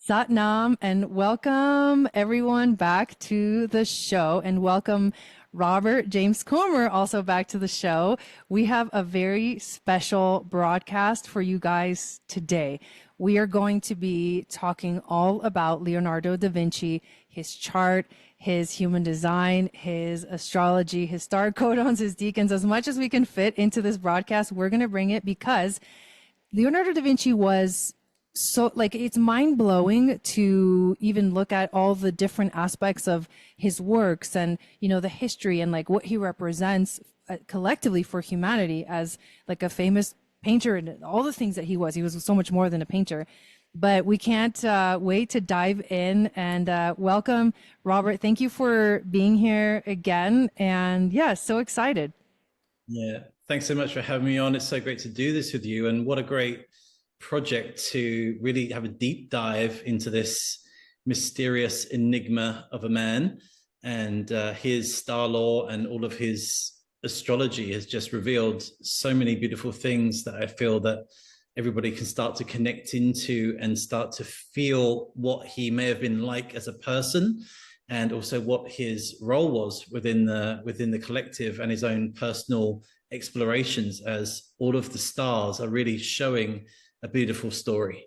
Satnam, and welcome everyone back to the show, and welcome Robert James Comer also back to the show. We have a very special broadcast for you guys today. We are going to be talking all about Leonardo da Vinci, his chart, his human design, his astrology, his star codons, his decans. As much as we can fit into this broadcast, we're going to bring it because Leonardo da Vinci was so, like, it's mind blowing to even look at all the different aspects of his works and, the history and like what he represents collectively for humanity as like a famous painter and all the things that he was. He was so much more than a painter. But we can't wait to dive in and welcome Robert. Thank you for being here again. And yeah, so excited. Yeah, thanks so much for having me on. It's so great to do this with you. And what a great project to really have a deep dive into this mysterious enigma of a man. And his star law and all of his astrology has just revealed so many beautiful things that I feel that everybody can start to connect into and start to feel what he may have been like as a person, and also what his role was within the collective and his own personal explorations, as all of the stars are really showing a beautiful story.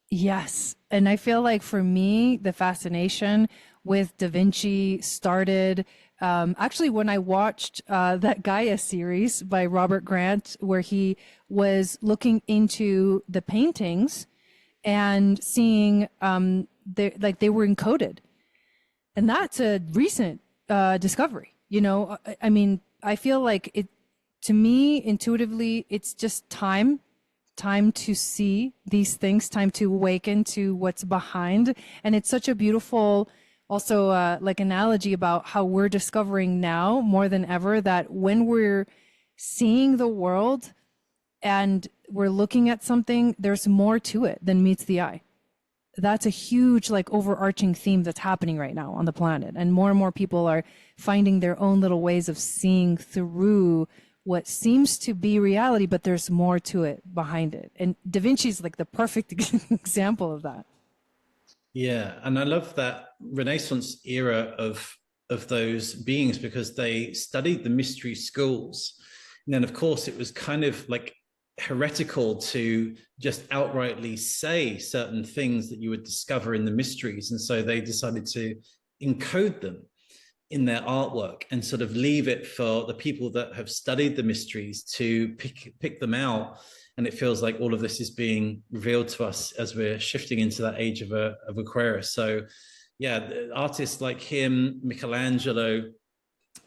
Yes. And I feel like for me, the fascination with Da Vinci started actually when I watched that Gaia series by Robert Grant, where he was looking into the paintings and seeing they were encoded. And that's a recent discovery. I mean, I feel like it, to me, intuitively, it's just time to see these things, time to awaken to what's behind. And it's such a beautiful also like analogy about how we're discovering now more than ever that when we're seeing the world and we're looking at something, there's more to it than meets the eye. That's a huge like overarching theme that's happening right now on the planet. And more people are finding their own little ways of seeing through what seems to be reality, but there's more to it behind it. And Da Vinci's like the perfect example of that. Yeah, and I love that Renaissance era of those beings because they studied the mystery schools. And then, of course, it was kind of like heretical to just outrightly say certain things that you would discover in the mysteries. And so they decided to encode them in their artwork and sort of leave it for the people that have studied the mysteries to pick them out. And it feels like all of this is being revealed to us as we're shifting into that age of Aquarius. So yeah, artists like him, Michelangelo,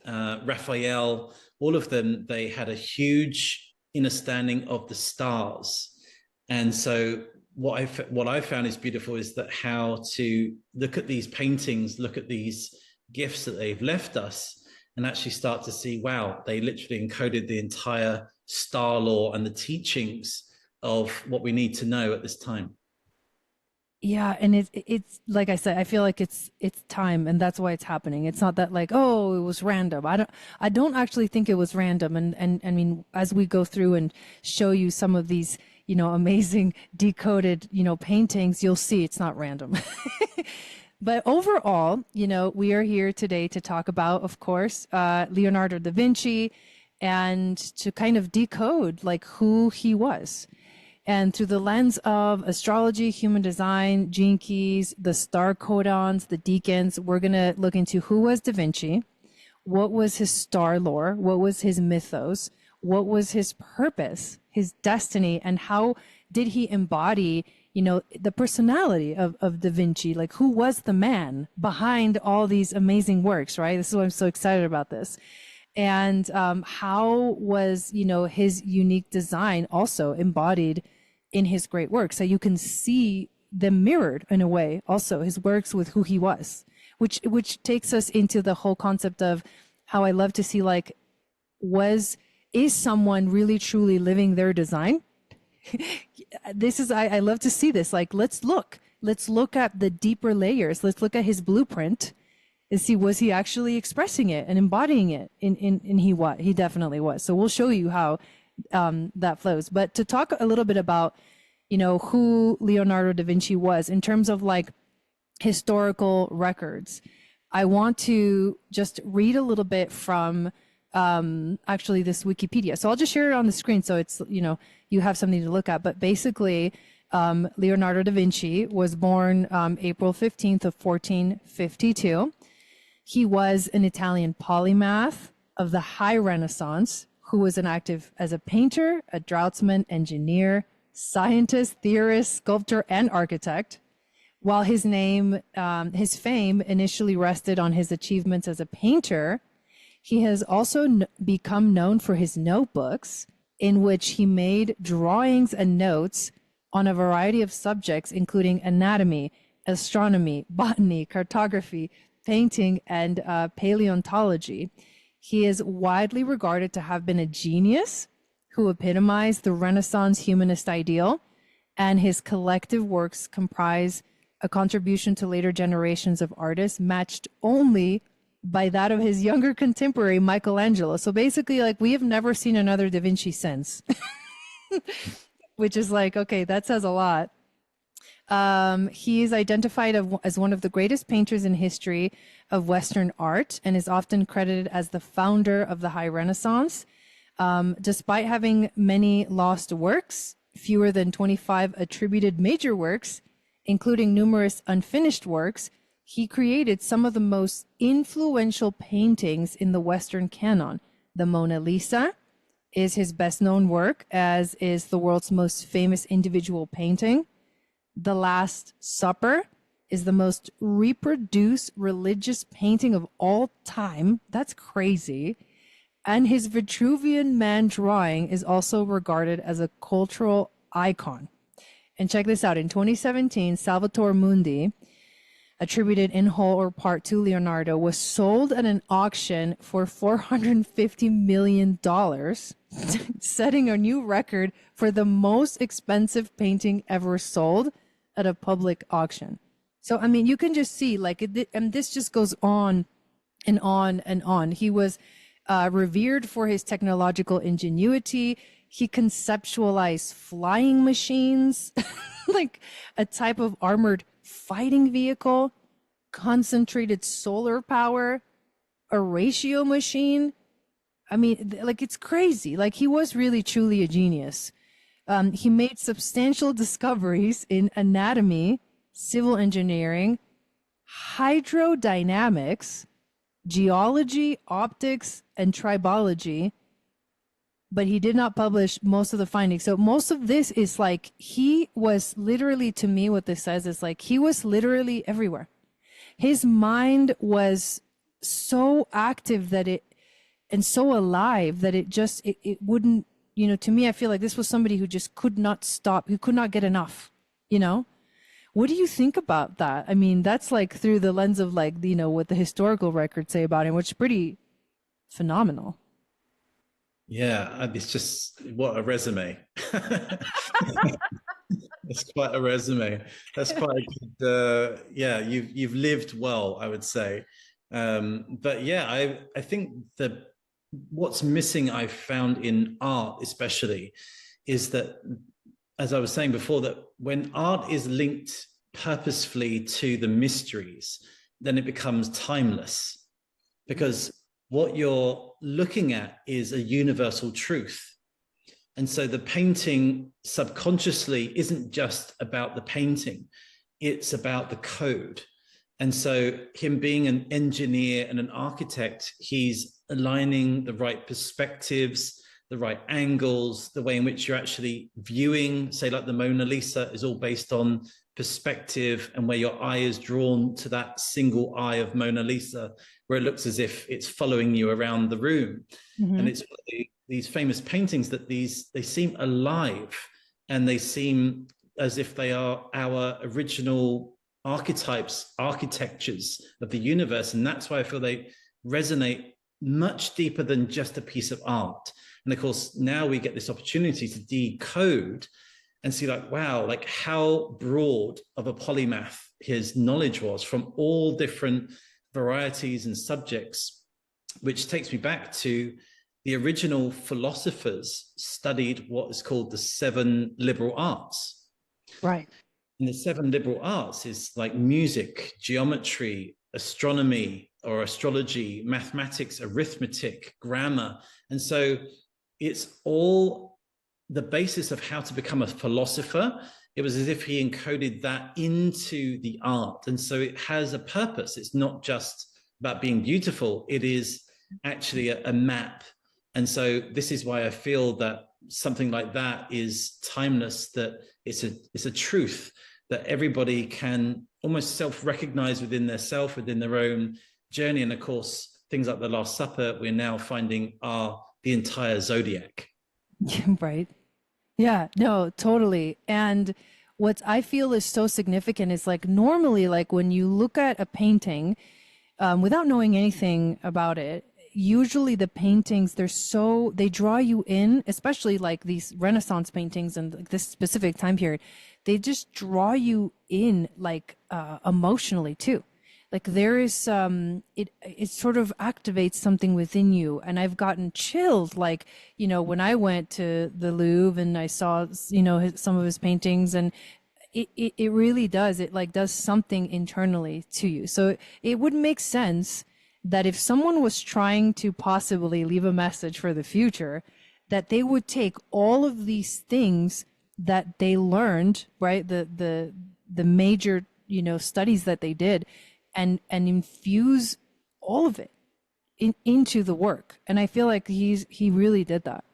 Raphael, all of them, they had a huge understanding of the stars. And so what I found is beautiful is that how to look at these paintings, look at these gifts that they've left us, and actually start to see, wow, they literally encoded the entire star law and the teachings of what we need to know at this time. Yeah, and it's like I said, I feel like it's time, and that's why it's happening. It's not that like, oh, it was random. I don't actually think it was random. And I mean, as we go through and show you some of these, amazing decoded, paintings, you'll see it's not random. But overall, we are here today to talk about, of course, Leonardo da Vinci, and to kind of decode like who he was. And through the lens of astrology, human design, Jinkies, the star codons, the decans, we're going to look into who was Da Vinci, what was his star lore, what was his mythos, what was his purpose, his destiny, and how did he embody the personality of Da Vinci, like who was the man behind all these amazing works, right? This is why I'm so excited about this. And how was, his unique design also embodied in his great works. So you can see them mirrored in a way, also his works with who he was, which takes us into the whole concept of how I love to see like, is someone really truly living their design? I love to see this. Like, let's look at the deeper layers. Let's look at his blueprint and see, was he actually expressing it and embodying it in he definitely was. So we'll show you how that flows. But to talk a little bit about, you know, who Leonardo da Vinci was in terms of like historical records. I want to just read a little bit from actually this Wikipedia. So I'll just share it on the screen so it's, you know, you have something to look at. But basically, Leonardo da Vinci was born April 15th of 1452. He was an Italian polymath of the High Renaissance who was an active as a painter, a draughtsman, engineer, scientist, theorist, sculptor, and architect. While his fame initially rested on his achievements as a painter, he has also become known for his notebooks in which he made drawings and notes on a variety of subjects, including anatomy, astronomy, botany, cartography, painting, and paleontology. He is widely regarded to have been a genius who epitomized the Renaissance humanist ideal, and his collective works comprise a contribution to later generations of artists matched only by that of his younger contemporary, Michelangelo. So basically, like, we have never seen another Da Vinci since, which is like, okay, that says a lot. He is identified as one of the greatest painters in history of Western art and is often credited as the founder of the High Renaissance. Despite having many lost works, fewer than 25 attributed major works, including numerous unfinished works, he created some of the most influential paintings in the Western canon. The Mona Lisa is his best known work, as is the world's most famous individual painting. The Last Supper is the most reproduced religious painting of all time. That's crazy. And his Vitruvian Man drawing is also regarded as a cultural icon. And check this out. In 2017, Salvator Mundi, attributed in whole or part to Leonardo, was sold at an auction for $450 million, setting a new record for the most expensive painting ever sold at a public auction. So, I mean, you can just see, like, and this just goes on and on and on. He was revered for his technological ingenuity. He conceptualized flying machines, like a type of armored fighting vehicle, concentrated solar power, a ratio machine. I mean, like, it's crazy. Like, he was really, truly a genius. He made substantial discoveries in anatomy, civil engineering, hydrodynamics, geology, optics, and tribology, but he did not publish most of the findings. So most of this is like, he was literally, to me, what this says is like, he was literally everywhere. His mind was so active that and so alive that it wouldn't, you know, to me, I feel like this was somebody who just could not stop, who could not get enough, you know? What do you think about that? I mean, that's like through the lens of, like, you know, what the historical records say about him, which is pretty phenomenal. Yeah, it's just what a resume. That's quite a resume. That's quite a good. Yeah, you've lived well, I would say. But yeah, I think that what's missing, I've found in art, especially, is that, as I was saying before, that when art is linked purposefully to the mysteries, then it becomes timeless, because what you're looking at is a universal truth. And so the painting subconsciously isn't just about the painting, it's about the code. And so him being an engineer and an architect, he's aligning the right perspectives, the right angles, the way in which you're actually viewing, say, like the Mona Lisa is all based on perspective, and where your eye is drawn to that single eye of Mona Lisa, where it looks as if it's following you around the room. Mm-hmm. And it's these famous paintings that they seem alive, and they seem as if they are our original archetypes, architectures of the universe. And that's why I feel they resonate much deeper than just a piece of art. And of course, now we get this opportunity to decode and see, like, wow, like how broad of a polymath his knowledge was from all different varieties and subjects, which takes me back to the original philosophers studied what is called the 7 liberal arts. Right. And the seven liberal arts is like music, geometry, astronomy or astrology, mathematics, arithmetic, grammar. And so it's all the basis of how to become a philosopher. It was as if he encoded that into the art. And so it has a purpose. It's not just about being beautiful, it is actually a map. And so this is why I feel that something like that is timeless, that it's a truth that everybody can almost self-recognize within their self, within their own journey. And of course, things like the Last Supper, we're now finding are the entire zodiac. Right. Yeah, no, totally. And what I feel is so significant is like normally, like when you look at a painting, without knowing anything about it, usually the paintings, they draw you in, especially like these Renaissance paintings and like this specific time period, they just draw you in like emotionally too. Like there is it sort of activates something within you, and I've gotten chilled like, when I went to the Louvre and I saw, some of his paintings, and it really does, it like does something internally to you. So it would make sense that if someone was trying to possibly leave a message for the future, that they would take all of these things that they learned, right, the major studies that they did, and infuse all of it into the work. And I feel like he really did that.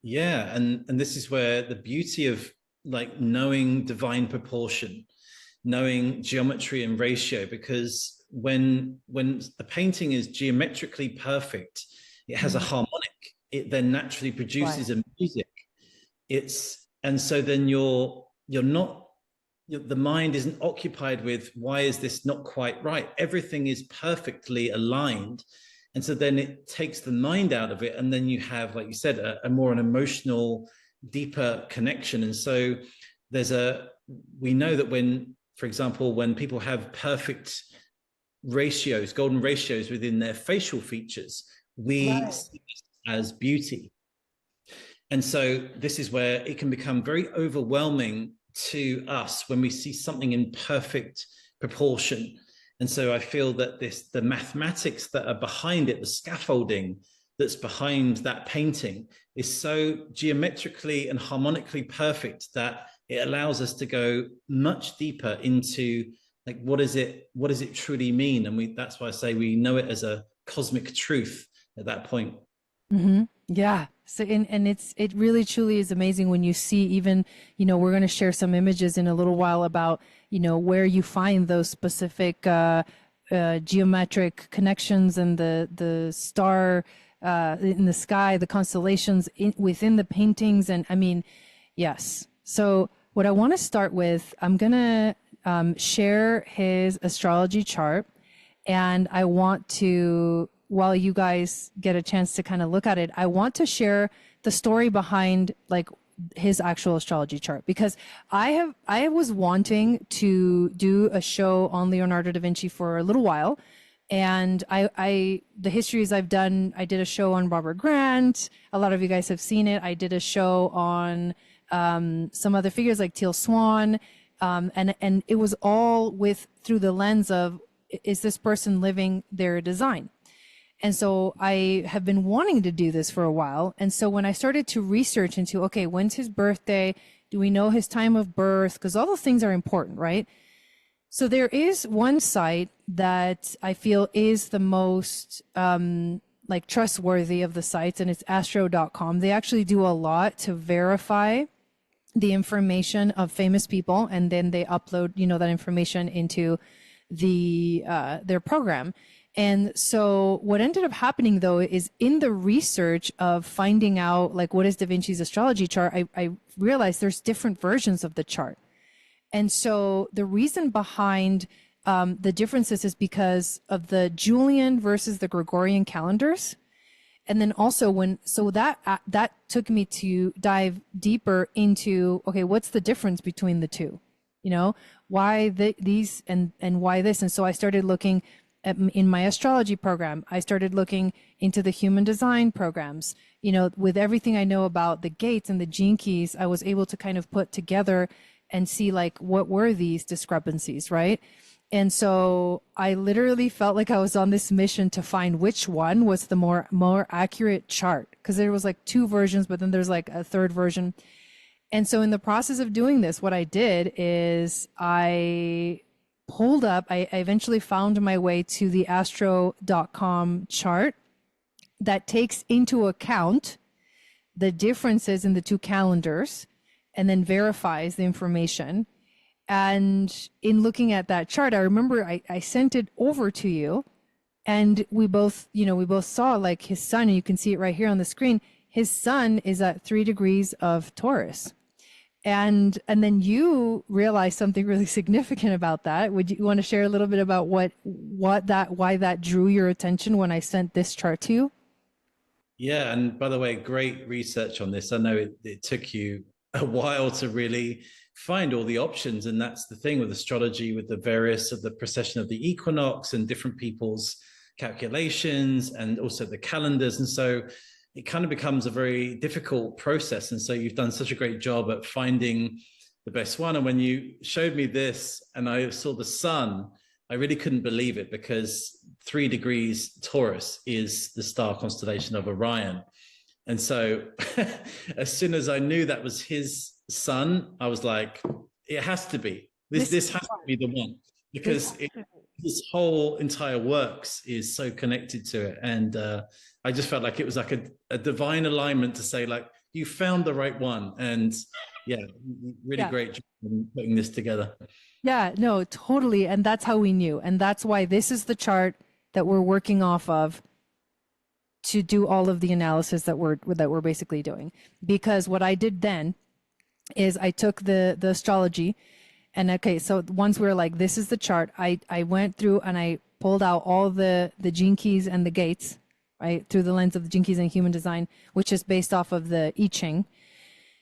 Yeah, and this is where the beauty of like knowing divine proportion, knowing geometry and ratio, because when a painting is geometrically perfect, it has a harmonic, it then naturally produces Right. a music. And so then you're not, the mind isn't occupied with why is this not quite right. Everything is perfectly aligned, and so then it takes the mind out of it, and then you have, like you said, a more an emotional, deeper connection. And so we know that when, for example, when people have perfect ratios, golden ratios within their facial features, we Right. see this as beauty. And so this is where it can become very overwhelming to us when we see something in perfect proportion. And so I feel that the mathematics that are behind it, the scaffolding that's behind that painting, is so geometrically and harmonically perfect that it allows us to go much deeper into like what does it truly mean. And that's why I say we know it as a cosmic truth at that point. Mm-hmm. Yeah. So, and it really truly is amazing when you see even, we're going to share some images in a little while about, where you find those specific, geometric connections and the star, in the sky, the constellations within the paintings. And I mean, yes. So what I want to start with, I'm going to, share his astrology chart, and I want to, while you guys get a chance to kind of look at it, I want to share the story behind like his actual astrology chart, because I was wanting to do a show on Leonardo da Vinci for a little while. And the histories I've done, I did a show on Robert Grant. A lot of you guys have seen it. I did a show on some other figures like Teal Swan. And it was all through the lens of, is this person living their design? And so I have been wanting to do this for a while. And so when I started to research into, okay, when's his birthday? Do we know his time of birth? Because all those things are important, right? So there is one site that I feel is the most like trustworthy of the sites, and it's astro.com. They actually do a lot to verify the information of famous people, and then they upload, that information into their program. And so what ended up happening though is in the research of finding out like what is Da Vinci's astrology chart, I realized there's different versions of the chart. And so the reason behind the differences is because of the Julian versus the Gregorian calendars. And then also that took me to dive deeper into, okay, what's the difference between the two? Why these and why this? And so I started looking in my astrology program. I started looking into the human design programs. With everything I know about the gates and the Jinkies, I was able to kind of put together and see like what were these discrepancies, right? And so I literally felt like I was on this mission to find which one was the more accurate chart, because there was like two versions, but then there's like a third version. And so in the process of doing this, what I did is I pulled up, I eventually found my way to the astro.com chart that takes into account the differences in the two calendars and then verifies the information. And in looking at that chart, I remember I sent it over to you, and we both saw like his sun, and you can see it right here on the screen. His sun is at 3 degrees of Taurus. And then you realized something really significant about that. Would you want to share a little bit about why that drew your attention when I sent this chart to you? Yeah, and by the way, great research on this. I know it took you a while to really find all the options, and that's the thing with astrology, with the various of the precession of the equinox and different people's calculations and also the calendars. And so it kind of becomes a very difficult process. And so you've done such a great job at finding the best one. And when you showed me this and I saw the sun, I really couldn't believe it, because 3 degrees Taurus is the star constellation of Orion. And so as soon as I knew that was his sun, I was like, it has to be. This has to be the one, because this whole entire works is so connected to it. And I just felt like it was like a divine alignment to say, like, you found the right one. And yeah, really great job in putting this together. Yeah, no, totally. And that's how we knew. And that's why this is the chart that we're working off of to do all of the analysis that we're basically doing. Because what I did then is I took the astrology, and okay, so once we were like, this is the chart, I went through and I pulled out all the Jinkies and the gates, right, through the lens of the Jinkies and human design, which is based off of the I Ching.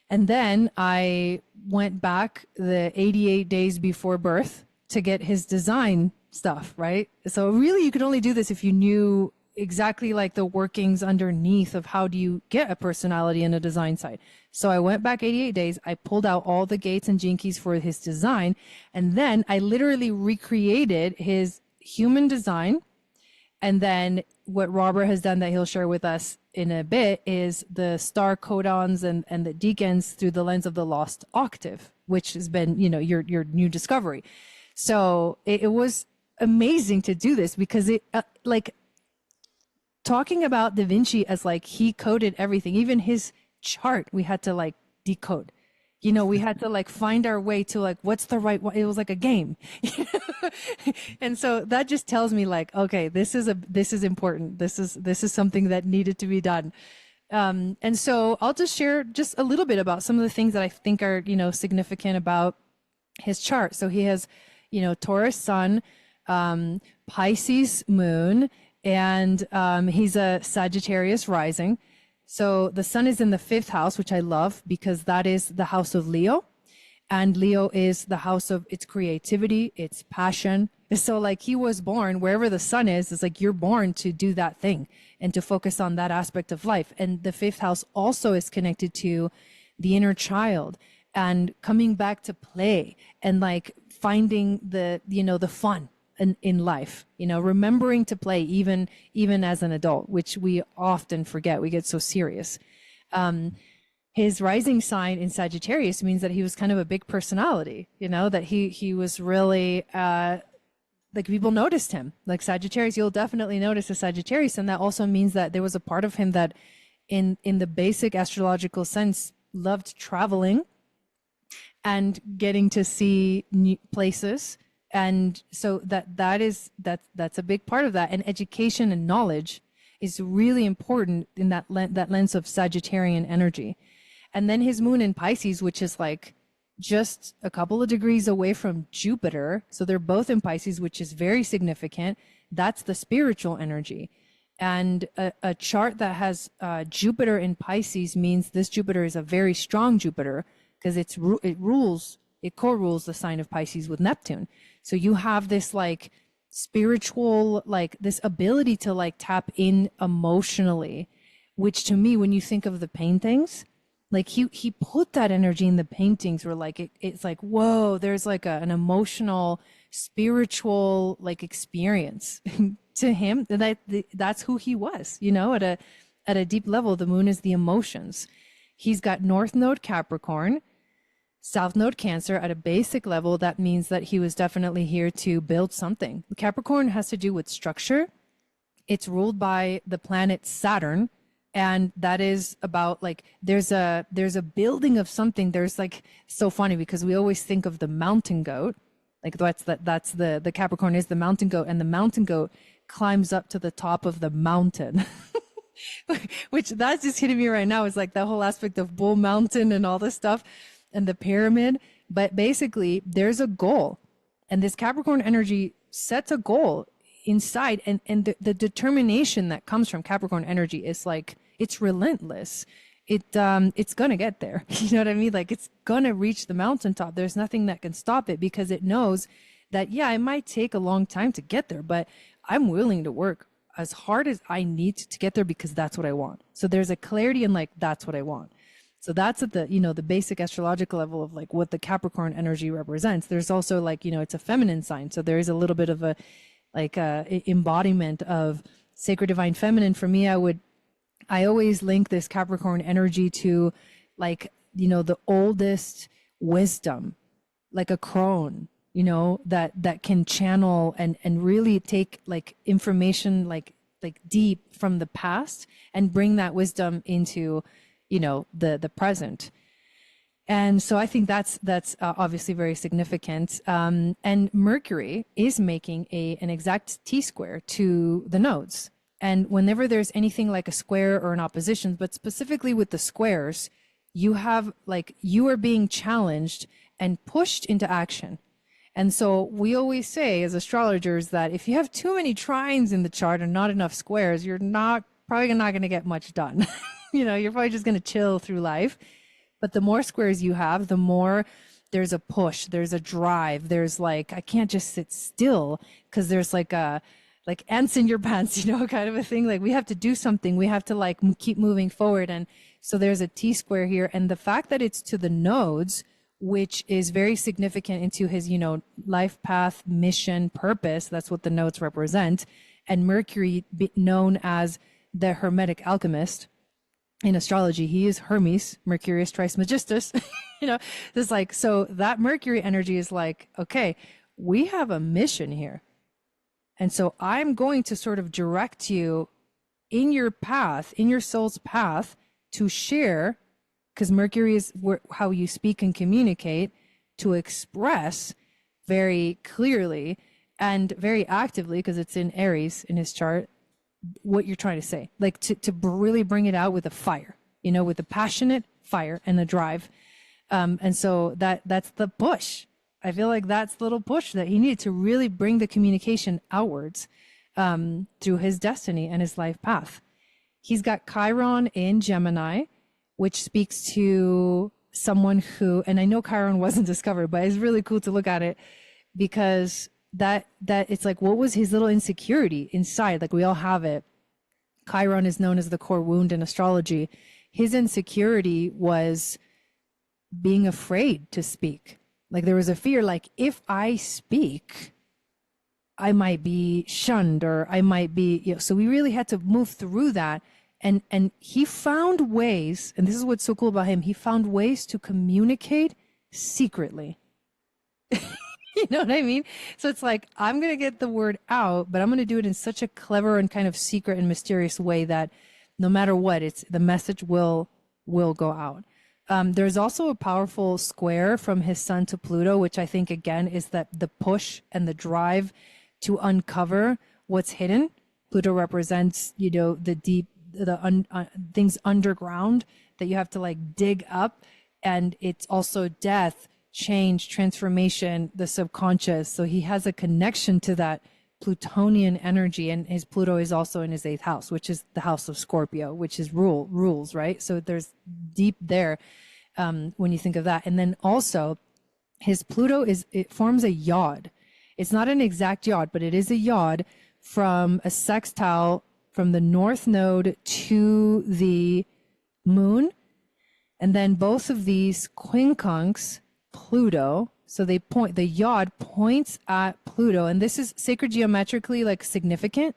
And then I went back the 88 days before birth to get his design stuff, right? So really you could only do this if you knew exactly like the workings underneath of how do you get a personality in a design side. So I went back 88 days, I pulled out all the gates and Jinkies for his design, and then I literally recreated his human design. And then what Robert has done that he'll share with us in a bit is the star codons and the decans through the lens of the lost octave, which has been, your new discovery. So it was amazing to do this, because it talking about Da Vinci as like he coded everything, even his chart, we had to like decode. We had to like find our way to like, what's the right one? It was like a game. And so that just tells me like, okay, this is important. This is something that needed to be done. And so I'll just share just a little bit about some of the things that I think are, significant about his chart. So he has, Taurus sun, Pisces moon, and he's a Sagittarius rising. So the sun is in the 5th house, which I love because that is the house of Leo. And Leo is the house of its creativity, its passion. So like he was born, wherever the sun is, it's like you're born to do that thing and to focus on that aspect of life. And the 5th house also is connected to the inner child and coming back to play and like finding the fun in life, remembering to play even as an adult, which we often forget. We get so serious. His rising sign in Sagittarius means that he was kind of a big personality, that he was really like people noticed him. Like Sagittarius, you'll definitely notice a Sagittarius, and that also means that there was a part of him that in the basic astrological sense loved traveling and getting to see new places. And so that's a big part of that. And education and knowledge is really important in that lens of Sagittarian energy. And then his moon in Pisces, which is like just a couple of degrees away from Jupiter. So they're both in Pisces, which is very significant. That's the spiritual energy. And a chart that has Jupiter in Pisces means this Jupiter is a very strong Jupiter, because it co-rules the sign of Pisces with Neptune. So you have this like spiritual, like this ability to like tap in emotionally, which to me, when you think of the paintings, Like he put that energy in the paintings where like it's like, whoa, there's like an emotional, spiritual like experience to him. That's who he was, you know, at a deep level. The moon is the emotions. He's got North Node Capricorn, South Node Cancer. At a basic level, that means that he was definitely here to build something. Capricorn has to do with structure. It's ruled by the planet Saturn, and that is about like there's a building of something. There's like, so funny because we always think of the mountain goat, like that's the Capricorn is the mountain goat, and the mountain goat climbs up to the top of the mountain. Which that's just hitting me right now, is like the whole aspect of Bull Mountain and all this stuff and the pyramid. But basically there's a goal, and this Capricorn energy sets a goal inside, and the determination that comes from Capricorn energy is like, it's relentless. It's gonna get there. You know what I mean? Like, it's gonna reach the mountaintop. There's nothing that can stop it, because it knows that, yeah, it might take a long time to get there, but I'm willing to work as hard as I need to get there, because that's what I want. So there's a clarity in like, that's what I want. So that's at the, you know, the basic astrological level of like what the Capricorn energy represents. There's also like, you know, it's a feminine sign. So there is a little bit of a like embodiment of sacred divine feminine. For me, I always link this Capricorn energy to like, you know, the oldest wisdom, like a crone, you know, that can channel and really take like information like deep from the past and bring that wisdom into, you know, the present. And so I think that's obviously very significant. And Mercury is making an exact T-square to the nodes. And whenever there's anything like a square or an opposition, but specifically with the squares, you have like, you are being challenged and pushed into action. And so we always say as astrologers that if you have too many trines in the chart and not enough squares, you're probably not going to get much done. You know, you're probably just going to chill through life. But the more squares you have, the more there's a push, there's a drive, there's like, I can't just sit still, because there's like ants in your pants, you know, kind of a thing. Like, we have to do something. We have to like keep moving forward. And so there's a T square here. And the fact that it's to the nodes, which is very significant into his, you know, life path, mission, purpose. That's what the nodes represent. And Mercury, known as the Hermetic alchemist in astrology, he is Hermes, Mercurius Trismegistus. You know, there's like, so that Mercury energy is like, okay, we have a mission here. And so I'm going to sort of direct you in your path, in your soul's path, to share, because Mercury is how you speak and communicate, to express very clearly and very actively, because it's in Aries in his chart, what you're trying to say, like to really bring it out with a fire, you know, with a passionate fire and the drive. And so that's the push. I feel like that's the little push that he needed to really bring the communication outwards through his destiny and his life path. He's got Chiron in Gemini, which speaks to someone who, and I know Chiron wasn't discovered, but it's really cool to look at it, because that it's like, what was his little insecurity inside? Like, we all have it. Chiron is known as the core wound in astrology. His insecurity was being afraid to speak. Like, there was a fear, like, if I speak, I might be shunned, or I might be, you know, so we really had to move through that. And he found ways, and this is what's so cool about him, he found ways to communicate secretly. You know what I mean? So it's like, I'm going to get the word out, but I'm going to do it in such a clever and kind of secret and mysterious way that no matter what, the message will go out. There's also a powerful square from his sun to Pluto, which I think, again, is that the push and the drive to uncover what's hidden. Pluto represents, you know, the deep, things underground that you have to like dig up. And it's also death, change, transformation, the subconscious. So he has a connection to that Plutonian energy, and his Pluto is also in his 8th house, which is the house of Scorpio, which is rules, right? So there's deep there when you think of that. And then also his Pluto it forms a yod. It's not an exact yod, but it is a yod from a sextile from the North Node to the moon. And then both of these quincunx, Pluto, so they point, the yod points at Pluto, and this is sacred geometrically like significant,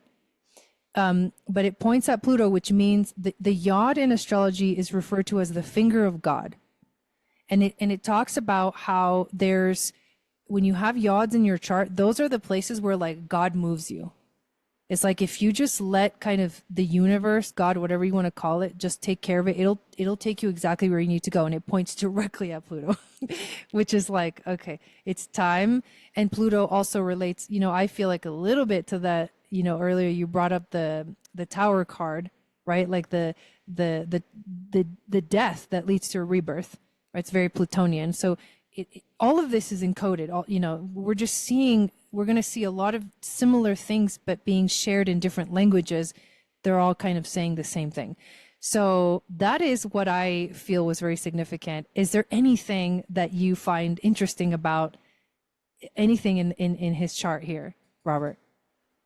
but it points at Pluto, which means the yod in astrology is referred to as the finger of God. And it talks about how there's, when you have yods in your chart, those are the places where like God moves you. It's like if you just let kind of the universe, God, whatever you want to call it, just take care of it, it'll take you exactly where you need to go. And it points directly at Pluto, which is like, okay, it's time. And Pluto also relates, I feel like a little bit to that, earlier you brought up the Tower card, right? Like the death that leads to a rebirth, right? It's very Plutonian. So all of this is encoded. We're going to see a lot of similar things, but being shared in different languages. They're all kind of saying the same thing. So that is what I feel was very significant. Is there anything that you find interesting about anything in his chart here, Robert?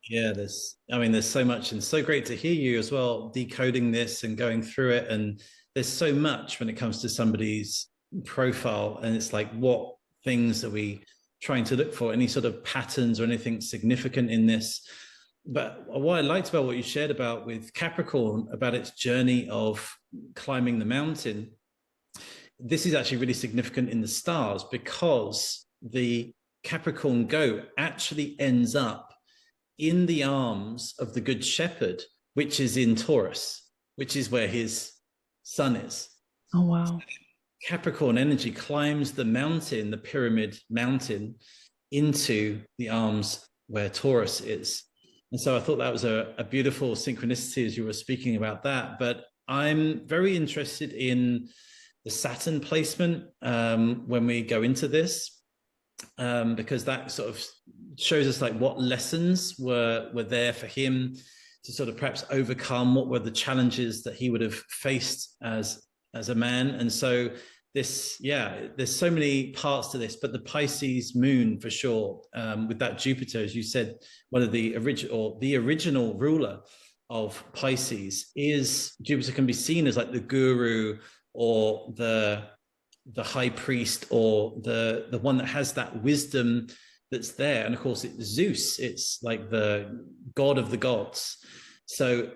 Yeah, there's so much, and so great to hear you as well, decoding this and going through it. And there's so much when it comes to somebody's profile, and it's like, what things are we trying to look for? Any sort of patterns or anything significant in this? But what I liked about what you shared about with Capricorn, about its journey of climbing the mountain, this is actually really significant in the stars, because the Capricorn goat actually ends up in the arms of the Good Shepherd, which is in Taurus, which is where his sun is. Oh, wow. Capricorn energy climbs the mountain, the pyramid mountain, into the arms where Taurus is. And so I thought that was a beautiful synchronicity as you were speaking about that. But I'm very interested in the Saturn placement when we go into this, because that sort of shows us like what lessons were there for him to sort of perhaps overcome, what were the challenges that he would have faced as a man. And so there's so many parts to this, but the Pisces moon for sure, with that Jupiter, as you said, one of the original ruler of Pisces is Jupiter, can be seen as like the guru, or the high priest, or the one that has that wisdom that's there. And of course it's Zeus, it's like the god of the gods. So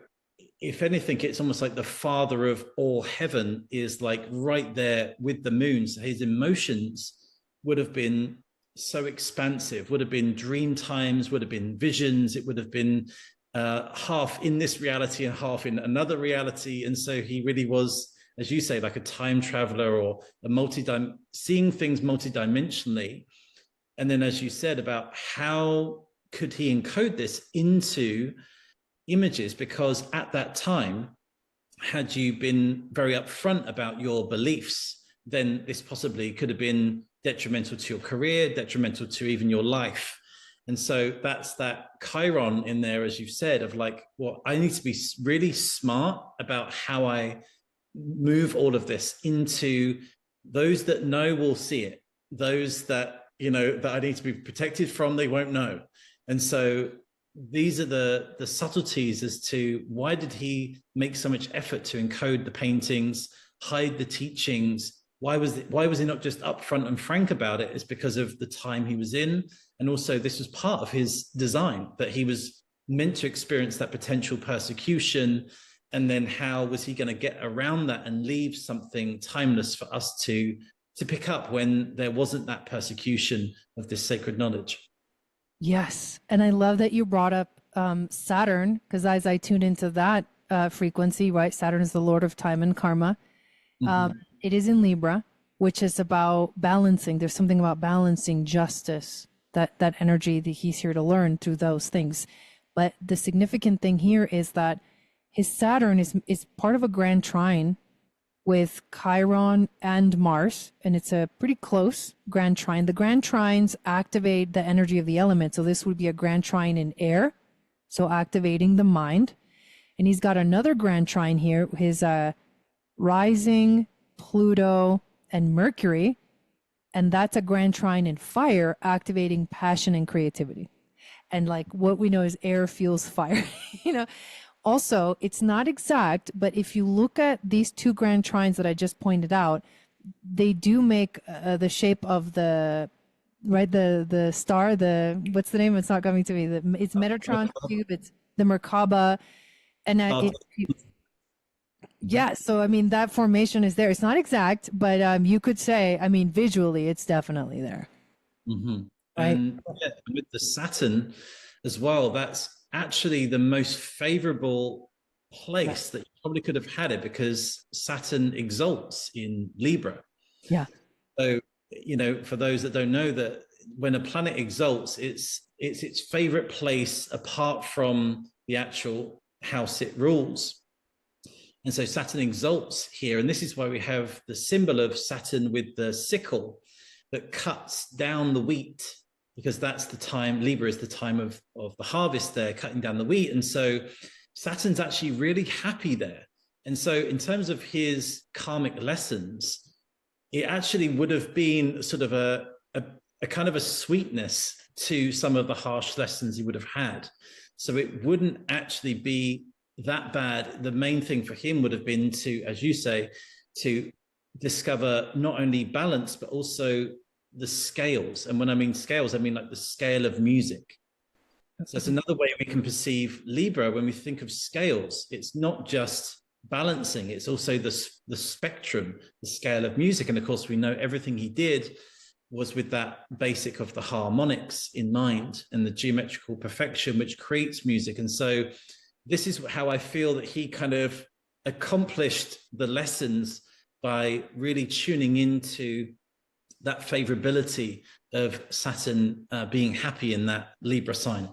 if anything, it's almost like the father of all heaven is like right there with the moon. So his emotions would have been so expansive, would have been dream times, would have been visions. It would have been half in this reality and half in another reality. And so he really was, as you say, like a time traveler, or seeing things multidimensionally. And then, as you said, about how could he encode this into images, because at that time, had you been very upfront about your beliefs, then this possibly could have been detrimental to your career, detrimental to even your life. And so that's that Chiron in there, as you've said, of like, well, I need to be really smart about how I move all of this into those that know will see it, those that, that I need to be protected from, they won't know. And so these are the subtleties as to why did he make so much effort to encode the paintings, hide the teachings. Why was he not just upfront and frank about it? It's because of the time he was in. And also this was part of his design, that he was meant to experience that potential persecution. And then how was he going to get around that and leave something timeless for us to pick up when there wasn't that persecution of this sacred knowledge? Yes. And I love that you brought up Saturn, because as I tuned into that frequency, right? Saturn is the Lord of time and karma. It is in Libra, which is about balancing. There's something about balancing justice, that energy that he's here to learn through those things. But the significant thing here is that his Saturn is part of a grand trine with Chiron and Mars, and it's a pretty close grand trine. The grand trines activate the energy of the element, so this would be a grand trine in air, so activating the mind. And he's got another grand trine here, his rising, Pluto, and Mercury, and that's a grand trine in fire, activating passion and creativity. And like what we know is air fuels fire, Also, it's not exact, but if you look at these two grand trines that I just pointed out, they do make the shape of the right the star, the what's the name? It's not coming to me. It's Metatron's cube. It's the Merkaba, and yeah. So I mean that formation is there. It's not exact, but you could say, I mean, visually, it's definitely there, right? And yeah, with the Saturn as well, that's actually the most favorable Yeah. place that you probably could have had it, because Saturn exalts in Libra. Yeah. So, for those that don't know, that when a planet exalts, it's its favorite place apart from the actual house it rules. And so Saturn exalts here. And this is why we have the symbol of Saturn with the sickle that cuts down the wheat, because that's the time, Libra is the time of the harvest there, cutting down the wheat. And so Saturn's actually really happy there. And so in terms of his karmic lessons, it actually would have been sort of a kind of a sweetness to some of the harsh lessons he would have had. So it wouldn't actually be that bad. The main thing for him would have been to, as you say, to discover not only balance, but also the scales. And when I mean scales, I mean like the scale of music. So that's another way we can perceive Libra when we think of scales. It's not just balancing, it's also the spectrum, the scale of music. And of course, we know everything he did was with that basic of the harmonics in mind and the geometrical perfection, which creates music. And so this is how I feel that he kind of accomplished the lessons by really tuning into that favorability of Saturn being happy in that Libra sign.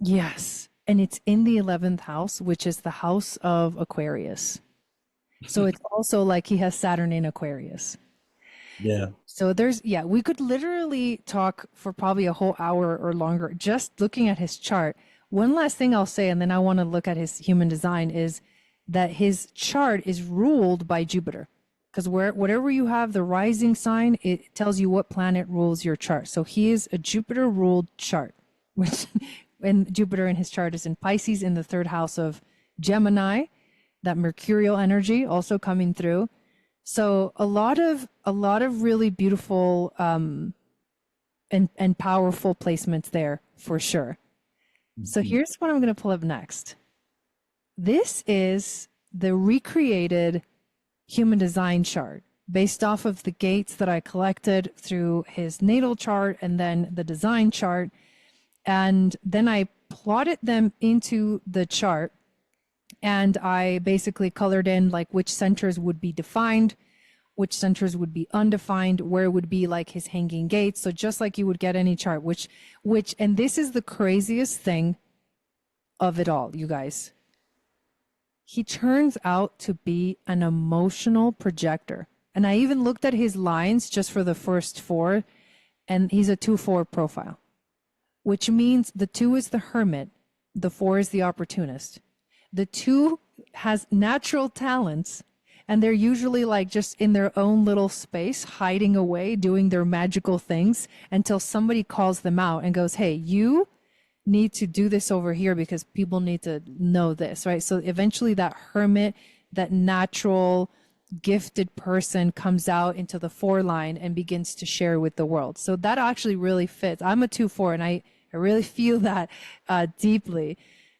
Yes. And it's in the 11th house, which is the house of Aquarius. So it's also like he has Saturn in Aquarius. Yeah. So yeah, we could literally talk for probably a whole hour or longer just looking at his chart. One last thing I'll say, and then I want to look at his human design, is that his chart is ruled by Jupiter. Because whatever you have, the rising sign, it tells you what planet rules your chart. So he is a Jupiter ruled chart, which, and Jupiter in his chart is in Pisces in the third house of Gemini, that mercurial energy also coming through. So a lot of really beautiful and powerful placements there for sure. So here's what I'm going to pull up next. This is the recreated human design chart based off of the gates that I collected through his natal chart and then the design chart. And then I plotted them into the chart, and I basically colored in like which centers would be defined, which centers would be undefined, where would be like his hanging gates. So just like you would get any chart, which, and this is the craziest thing of it all, you guys. He turns out to be an emotional projector. And I even looked at his lines just for the first four, and he's a 2-4 profile, which means the 2 is the hermit, the 4 is the opportunist. The 2 has natural talents, and they're usually like just in their own little space, hiding away, doing their magical things until somebody calls them out and goes, hey, you need to do this over here because people need to know this, right? So eventually that hermit, that natural gifted person comes out into the 4 line and begins to share with the world. So that actually really fits. I'm a 2-4 and I really feel that deeply.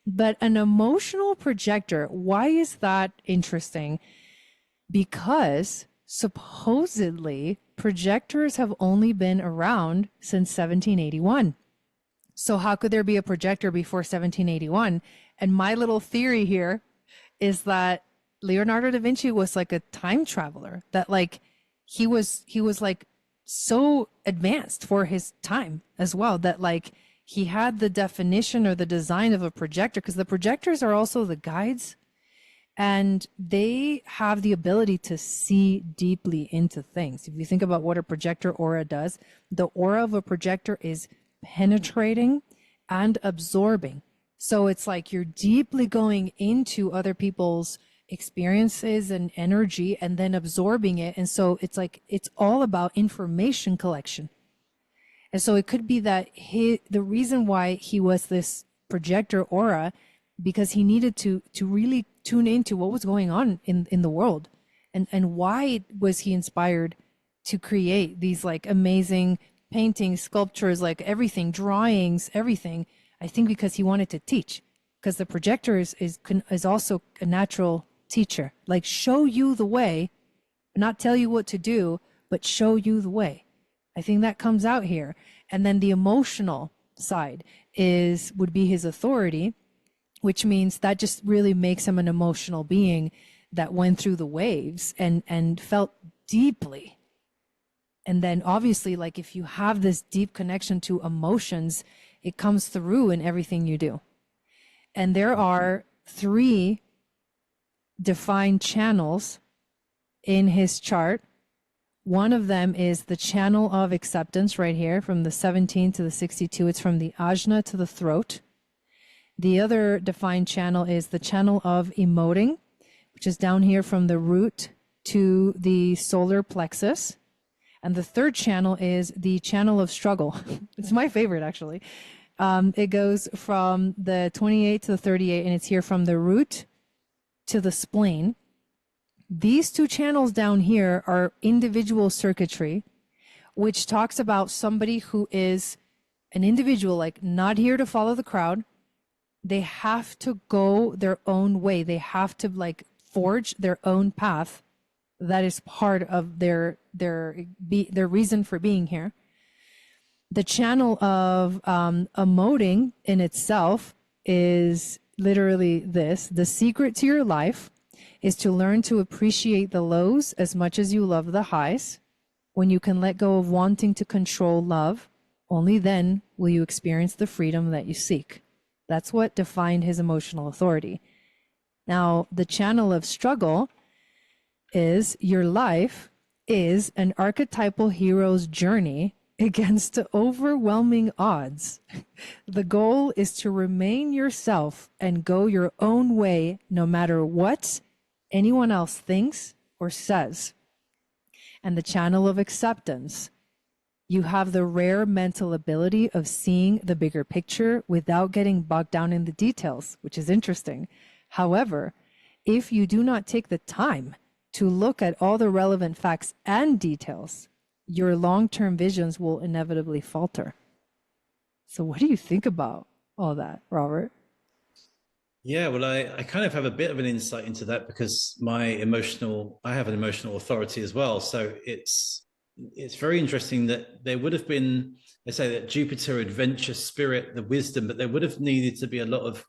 But an emotional projector, why is that interesting? Because supposedly projectors have only been around since 1781. So how could there be a projector before 1781? And my little theory here is that Leonardo da Vinci was like a time traveler, that like he was like so advanced for his time as well, that like he had the definition or the design of a projector, because the projectors are also the guides, and they have the ability to see deeply into things. If you think about what a projector aura does, the aura of a projector is penetrating and absorbing. So it's like you're deeply going into other people's experiences and energy and then absorbing it. And so it's like it's all about information collection. And so it could be that the reason why he was this projector aura because he needed to really tune into what was going on in the world, and why was he inspired to create these like amazing paintings, sculptures, like everything, drawings, everything. I think because he wanted to teach, because the projector is also a natural teacher, like show you the way, not tell you what to do, but show you the way. I think that comes out here. And then the emotional side would be his authority, which means that just really makes him an emotional being that went through the waves and felt deeply. And then obviously, like if you have this deep connection to emotions, it comes through in everything you do. And there are 3 defined channels in his chart. One of them is the channel of acceptance right here from the 17 to the 62. It's from the ajna to the throat. The other defined channel is the channel of emoting, which is down here from the root to the solar plexus. And the third channel is the channel of struggle. It's my favorite, actually. It goes from the 28 to the 38, and it's here from the root to the spleen. These 2 channels down here are individual circuitry, which talks about somebody who is an individual, like not here to follow the crowd. They have to go their own way. They have to like forge their own path. That is part of their reason for being here. The channel of emoting in itself is literally this: the secret to your life is to learn to appreciate the lows as much as you love the highs. When you can let go of wanting to control love, only then will you experience the freedom that you seek. That's what defined his emotional authority. Now, the channel of struggle is your life is an archetypal hero's journey against overwhelming odds. The goal is to remain yourself and go your own way no matter what anyone else thinks or says. And the channel of acceptance. You have the rare mental ability of seeing the bigger picture without getting bogged down in the details, which is interesting. However, if you do not take the time to look at all the relevant facts and details, your long-term visions will inevitably falter. So what do you think about all that, Robert? Yeah, well, I kind of have a bit of an insight into that because I have an emotional authority as well. So it's very interesting that there would have been, let's say, that Jupiter, adventure, spirit, the wisdom, but there would have needed to be a lot of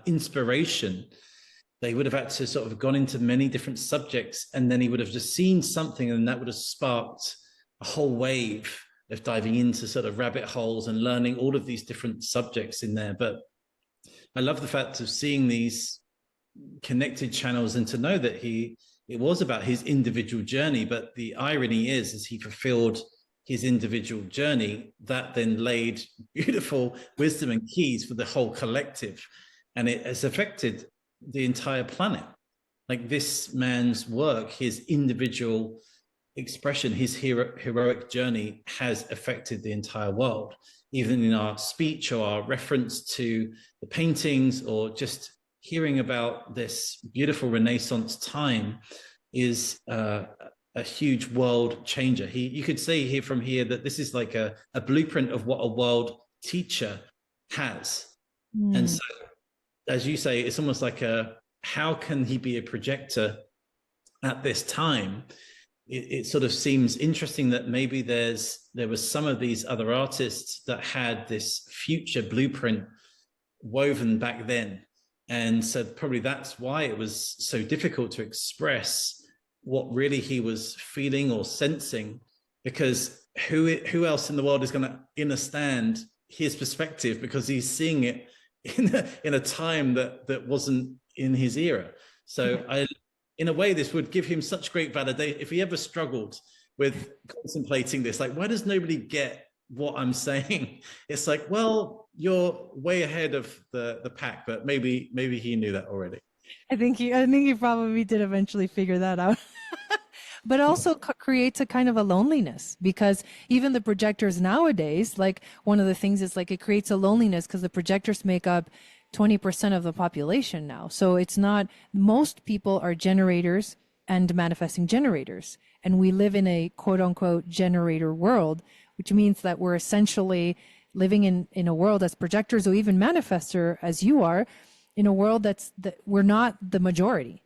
inspiration. They would have had to sort of gone into many different subjects, and then he would have just seen something, and that would have sparked a whole wave of diving into sort of rabbit holes and learning all of these different subjects in there. But I love the fact of seeing these connected channels and to know that it was about his individual journey. But the irony is, as he fulfilled his individual journey, that then laid beautiful wisdom and keys for the whole collective. And it has affected the entire planet. Like this man's work, his individual expression, his heroic journey has affected the entire world. Even in our speech or our reference to the paintings or just hearing about this beautiful Renaissance time is a huge world changer. You could say here from here that this is like a blueprint of what a world teacher has. And so, as you say, it's almost like how can he be a projector at this time? It sort of seems interesting that maybe there was some of these other artists that had this future blueprint woven back then. And so probably that's why it was so difficult to express what really he was feeling or sensing, because who else in the world is going to understand his perspective, because he's seeing it in a time that wasn't in his era. So in a way, this would give him such great validation. If he ever struggled with contemplating this, like, why does nobody get what I'm saying? It's like, well, you're way ahead of the pack, but maybe he knew that already. I think he probably did eventually figure that out. But also creates a kind of a loneliness, because even the projectors nowadays, like one of the things is like it creates a loneliness because the projectors make up 20% of the population now. So it's not, most people are generators and manifesting generators. And we live in a quote unquote generator world, which means that we're essentially living in a world as projectors or even manifester as you are, in a world that we're not the majority.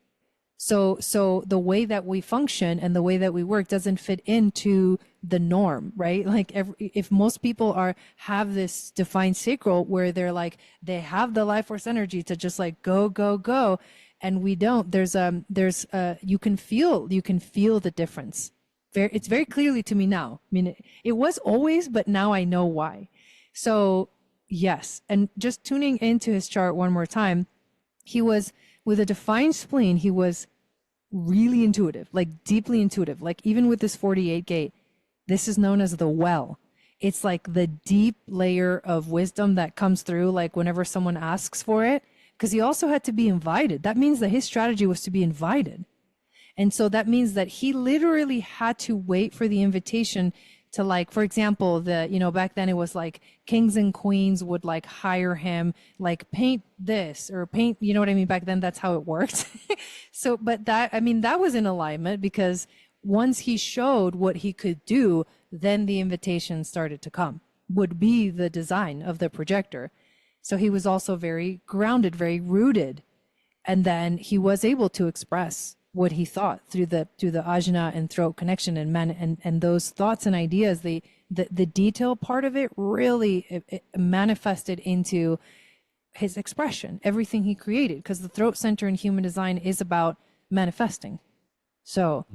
So the way that we function and the way that we work doesn't fit into the norm, right? Like if most people have this defined sacral where they're like, they have the life force energy to just like go, go, go. And we don't, you can feel the difference. It's very clearly to me now. I mean, it was always, but now I know why. So yes. And just tuning into his chart one more time, he was with a defined spleen. He was really intuitive, like deeply intuitive. Like even with this 48 gate, this is known as the well. It's like the deep layer of wisdom that comes through, like whenever someone asks for it, because he also had to be invited. That means that his strategy was to be invited. And so that means that he literally had to wait for the invitation to, like, for example, back then it was like kings and queens would like hire him, like paint this or paint, you know what I mean? Back then, that's how it worked. So, but that was in alignment, because once he showed what he could do, then the invitation started to come, would be the design of the projector. So he was also very grounded, very rooted. And then he was able to express what he thought through the ajna and throat connection and those thoughts and ideas. The detail part of it really it manifested into his expression, everything he created, because the throat center in human design is about manifesting. So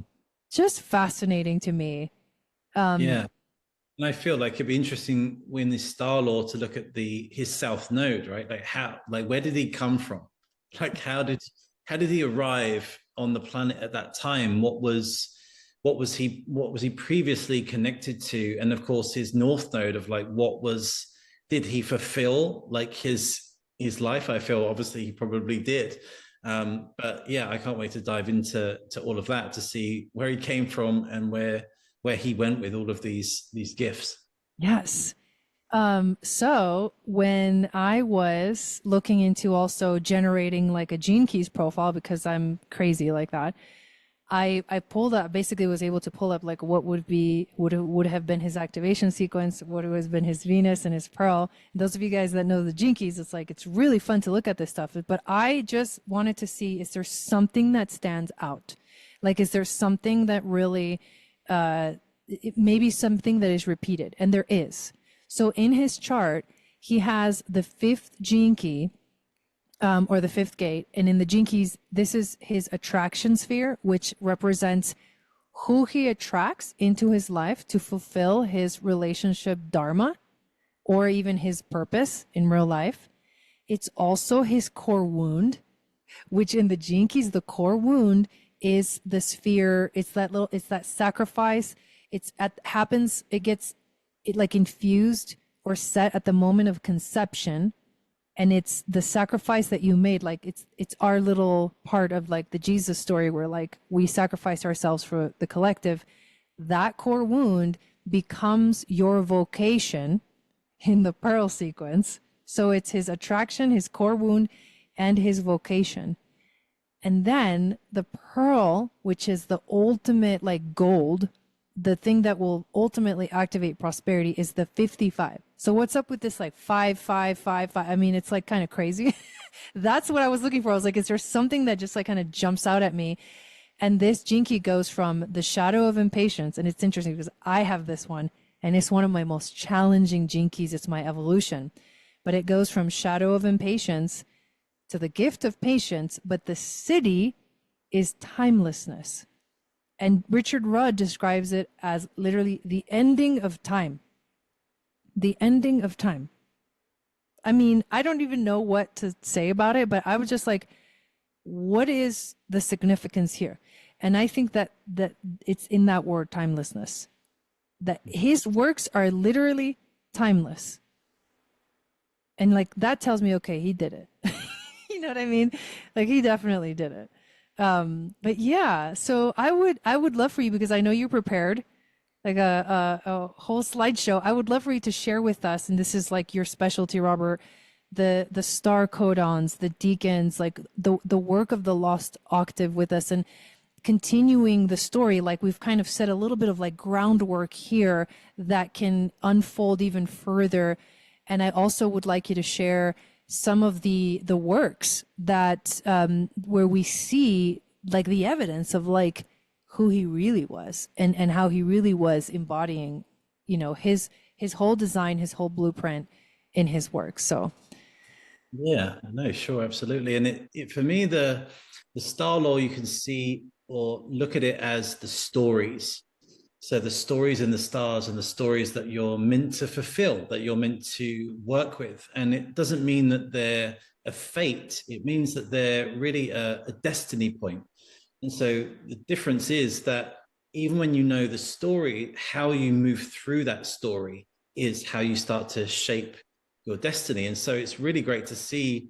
just fascinating to me. Yeah. And I feel like it'd be interesting in this star law to look at his south node, right? Like where did he come from? Like how did he arrive on the planet at that time? What was he previously connected to? And of course his north node of like did he fulfill like his life? I feel obviously he probably did. But yeah, I can't wait to dive into all of that to see where he came from and where he went with all of these gifts. Yes. So when I was looking into also generating like a Jinkies profile, because I'm crazy like that, I pulled up, basically was able to pull up like what would have been his activation sequence, what would have been his Venus and his Pearl. And those of you guys that know the Jinkies, it's really fun to look at this stuff. But I just wanted to see, is there something that stands out? Like, is there something that really, maybe something that is repeated? And there is. So in his chart, he has the fifth Jinky, or the fifth gate. And in the Jinkies, this is his attraction sphere, which represents who he attracts into his life to fulfill his relationship dharma, or even his purpose in real life. It's also his core wound, which in the Jinkies, the core wound is the sphere. It's that sacrifice. It gets like infused or set at the moment of conception, and it's the sacrifice that you made. Like it's our little part of like the Jesus story where like we sacrifice ourselves for the collective. That core wound becomes your vocation in the Pearl sequence. So it's his attraction, his core wound, and his vocation. And then the Pearl, which is the ultimate like gold, the thing that will ultimately activate prosperity, is the 55. So what's up with this like 5, 5, 5, 5? I mean, it's like kind of crazy. That's what I was looking for. I was like, is there something that just like kind of jumps out at me? And this Jinky goes from the shadow of impatience. And it's interesting because I have this one and it's one of my most challenging Jinkies. It's my evolution, but it goes from shadow of impatience to the gift of patience. But the city is timelessness. And Richard Rudd describes it as literally the ending of time. The ending of time. I mean, I don't even know what to say about it, but I was just like, what is the significance here? And I think that it's in that word, timelessness. That his works are literally timeless. And like that tells me, okay, he did it. You know what I mean? Like he definitely did it. But yeah, so I would love for you, because I know you prepared like a whole slideshow. I would love for you to share with us, and this is like your specialty, Robert, the star codons, the deacons, like the work of the lost octave with us, and continuing the story. Like we've kind of set a little bit of like groundwork here that can unfold even further. And I also would like you to share some of the works that where we see like the evidence of like who he really was, and how he really was embodying, you know, his whole design, his whole blueprint in his work. So Yeah, no, sure, absolutely. And it for me, the star law, you can see or look at it as the stories. So the stories in the stars and the stories that you're meant to fulfill, that you're meant to work with. And it doesn't mean that they're a fate. It means that they're really a destiny point. And so the difference is that even when you know the story, how you move through that story is how you start to shape your destiny. And so it's really great to see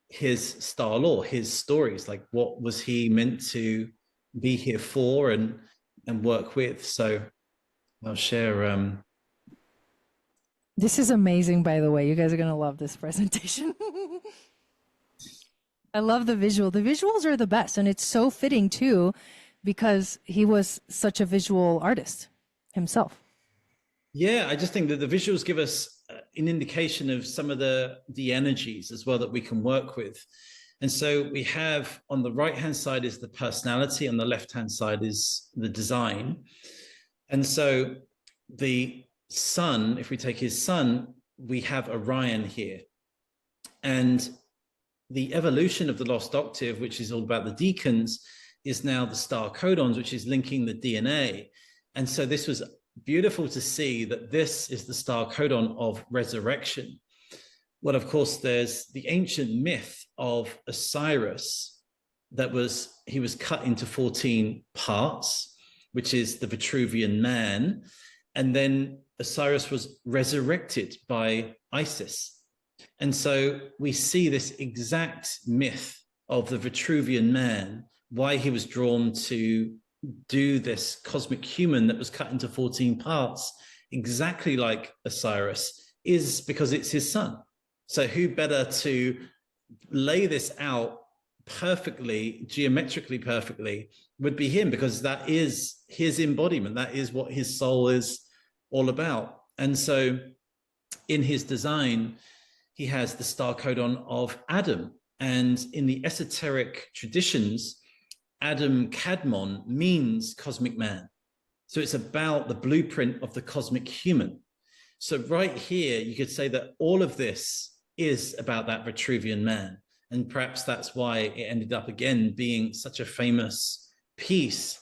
his star law, his stories, like what was he meant to be here for and work with. So I'll share. this is amazing, by the way. You guys are gonna love this presentation. I love the visual. The visuals are the best, and it's so fitting too, because he was such a visual artist himself. Yeah, I just think that the visuals give us an indication of some of the energies as well that we can work with. And so we have on the right hand side is the personality, on the left hand side is the design. And so the sun, if we take his sun, we have Orion here. And the evolution of the lost octave, which is all about the deacons, is now the star codons, which is linking the DNA. And so this was beautiful to see that this is the star codon of resurrection. Well, of course, there's the ancient myth of Osiris he was cut into 14 parts, which is the Vitruvian man. And then Osiris was resurrected by Isis. And so we see this exact myth of the Vitruvian man, why he was drawn to do this cosmic human that was cut into 14 parts, exactly like Osiris, is because it's his son. So who better to lay this out perfectly, geometrically perfectly, would be him, because that is his embodiment. That is what his soul is all about. And so in his design, he has the star codon of Adam. And in the esoteric traditions, Adam Kadmon means cosmic man. So it's about the blueprint of the cosmic human. So right here, you could say that all of this is about that Vitruvian man. And perhaps that's why it ended up again being such a famous piece,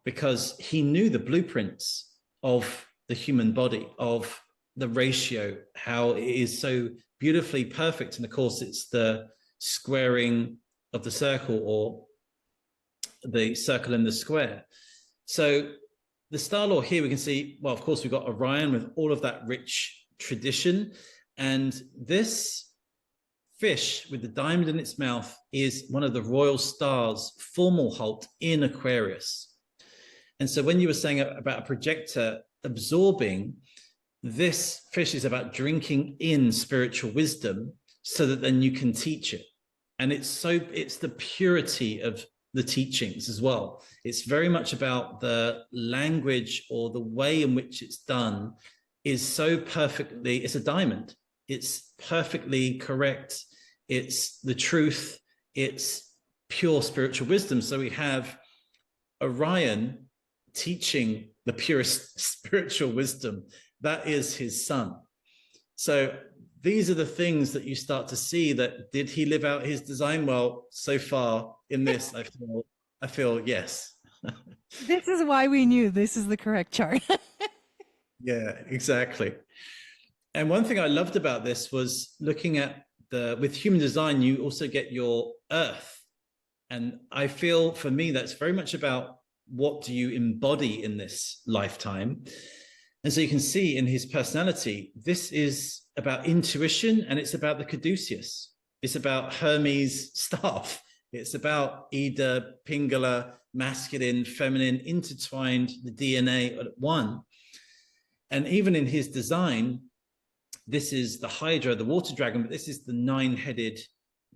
because he knew the blueprints of the human body, of the ratio, how it is so beautifully perfect. And of course, it's the squaring of the circle, or the circle and the square. So the star law here, we can see, well, of course, we've got Orion with all of that rich tradition. And this fish with the diamond in its mouth is one of the royal stars, Fomalhaut, in Aquarius. And so when you were saying about a projector absorbing, this fish is about drinking in spiritual wisdom so that then you can teach it. And it's the purity of the teachings as well. It's very much about the language, or the way in which it's done is so perfectly, it's a diamond. It's perfectly correct. It's the truth. It's pure spiritual wisdom. So we have Orion teaching the purest spiritual wisdom. That is his son. So these are the things that you start to see, that did he live out his design? Well, so far in this, I feel yes. This is why we knew this is the correct chart. Yeah, exactly. And one thing I loved about this was looking at with human design, you also get your earth. And I feel for me, that's very much about what do you embody in this lifetime. And so you can see in his personality, this is about intuition, and it's about the caduceus. It's about Hermes' staff. It's about Ida, Pingala, masculine, feminine, intertwined, the DNA at one. And even in his design, This is the Hydra, the water dragon, but this is the nine-headed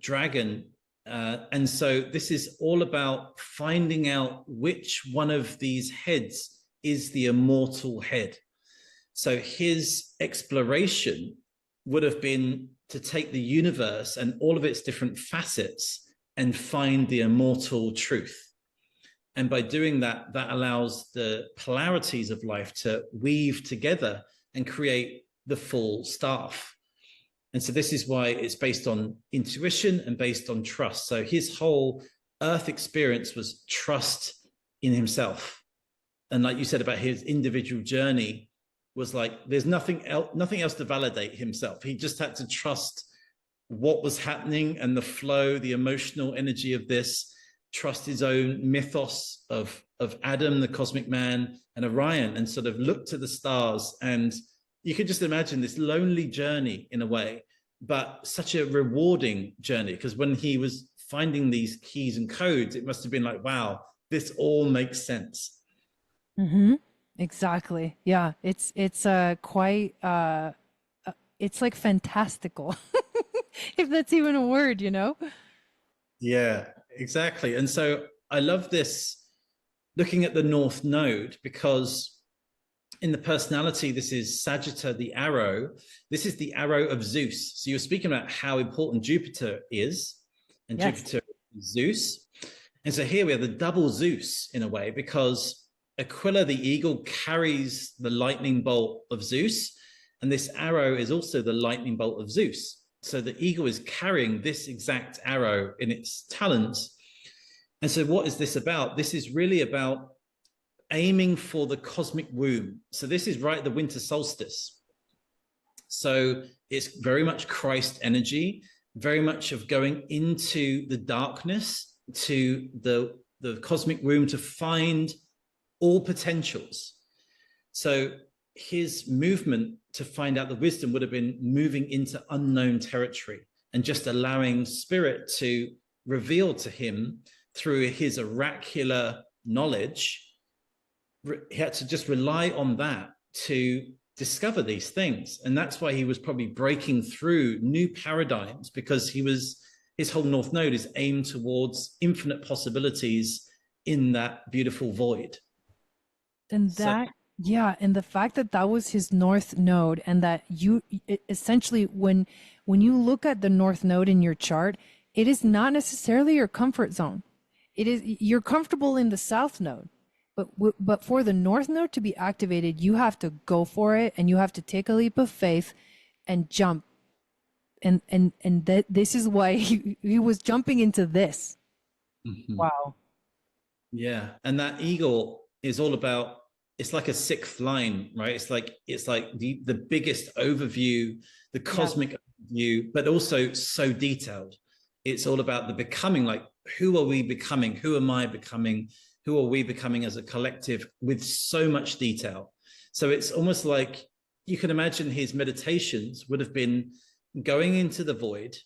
dragon. And so this is all about finding out which one of these heads is the immortal head. So his exploration would have been to take the universe and all of its different facets and find the immortal truth. And by doing that, that allows the polarities of life to weave together and create the full staff. And so this is why it's based on intuition and based on trust. So his whole earth experience was trust in himself. And like you said about his individual journey, was like there's nothing else to validate himself. He just had to trust what was happening and the flow, the emotional energy of this, trust his own mythos of Adam, the cosmic man, and Orion, and sort of look to the stars. And you could just imagine this lonely journey in a way, but such a rewarding journey, because when he was finding these keys and codes, it must have been like, wow, this all makes sense. Mm-hmm. Exactly. Yeah. It's quite it's like fantastical. If that's even a word, you know? Yeah, exactly. And so I love this looking at the North Node, because in the personality, this is Sagitta, the arrow. This is the arrow of Zeus. So you're speaking about how important Jupiter is, and Yes. Jupiter is Zeus. And so here we have the double Zeus in a way, because Aquila, the eagle, carries the lightning bolt of Zeus, and this arrow is also the lightning bolt of Zeus. So the eagle is carrying this exact arrow in its talons. And so what is this about? This is really about aiming for the cosmic womb. So this is right at the winter solstice. So it's very much Christ energy, very much of going into the darkness to the cosmic womb to find all potentials. So his movement to find out the wisdom would have been moving into unknown territory and just allowing spirit to reveal to him through his oracular knowledge. He had to just rely on that to discover these things. And that's why he was probably breaking through new paradigms, because his whole North Node is aimed towards infinite possibilities in that beautiful void. And So, that, yeah, and the fact that that was his North Node, and that essentially, when you look at the North Node in your chart, it is not necessarily your comfort zone. You're comfortable in the South Node, but for the North Node to be activated, you have to go for it, and you have to take a leap of faith and jump. And that this is why he was jumping into this. mhm. Wow. Yeah, and that eagle is all about, it's like a sixth line, right? It's like the biggest overview, the Yeah. cosmic view, but also so detailed. It's all about the becoming, like who are we becoming? Who am I becoming? Who are we becoming as a collective, with so much detail? So it's almost like you can imagine his meditations would have been going into the void,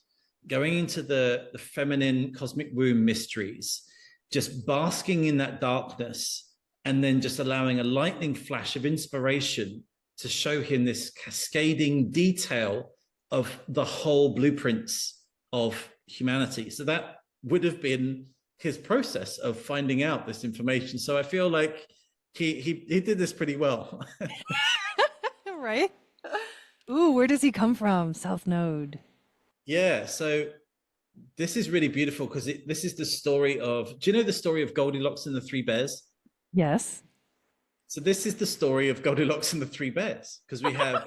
going into the feminine cosmic womb mysteries, just basking in that darkness, and then just allowing a lightning flash of inspiration to show him this cascading detail of the whole blueprints of humanity. So that would have been his process of finding out this information. So I feel like he did this pretty well. Right? Ooh, where does he come from? South Node. Yeah, so this is really beautiful, because this is the story of, do you know the story of Goldilocks and the Three Bears? Yes. So this is the story of Goldilocks and the Three Bears, because we have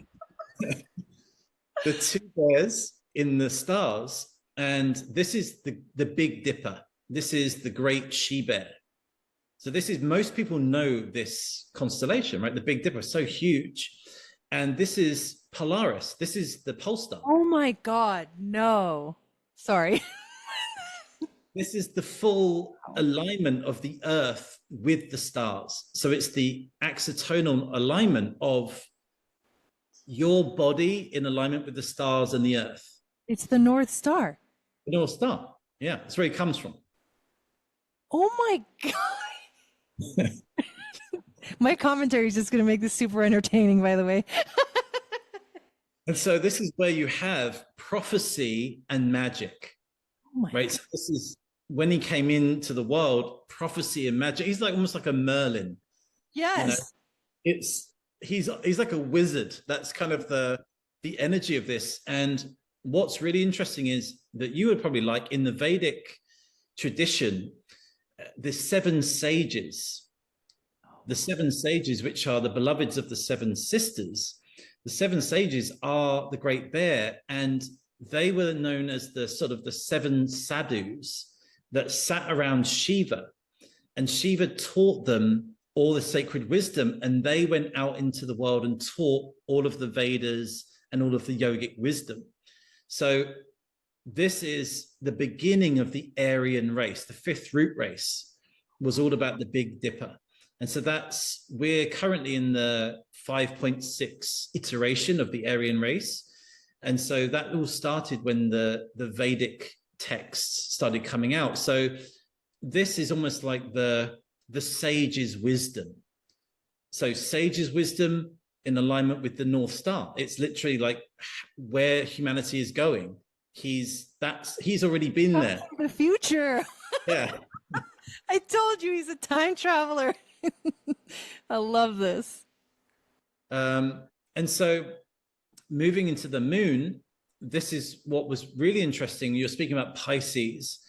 the two bears in the stars, and this is the Big Dipper. This is the Great She Bear. So this is, most people know this constellation, right? The Big Dipper, so huge. And this is Polaris. This is the pole star. Oh my God, no. Sorry. This is the full alignment of the Earth with the stars. So it's the axiatonal alignment of your body in alignment with the stars and the Earth. It's the North Star. The North Star. Yeah, that's where it comes from. Oh my God. My commentary is just going to make this super entertaining, by the way. And so this is where you have prophecy and magic, Oh my right? God. So this is when he came into the world, prophecy and magic. He's like almost like a Merlin, you know. Yes. It's he's like a wizard. That's kind of the energy of this. And what's really interesting is that you would probably like in the Vedic tradition, the seven sages, which are the beloveds of the seven sisters. The seven sages are the Great Bear, and they were known as the sort of the seven sadhus that sat around Shiva, and Shiva taught them all the sacred wisdom, and they went out into the world and taught all of the Vedas and all of the yogic wisdom. So this is the beginning of the Aryan race. The fifth root race was all about the Big Dipper. And so we're currently in the 5.6 iteration of the Aryan race. And so that all started when the Vedic texts started coming out. So this is almost like the sage's wisdom. So sage's wisdom in alignment with the North Star. It's literally like where humanity is going. He's already been there. The future. Yeah. I told you he's a time traveler. I love this. And so moving into the moon, this is what was really interesting. You're speaking about Pisces,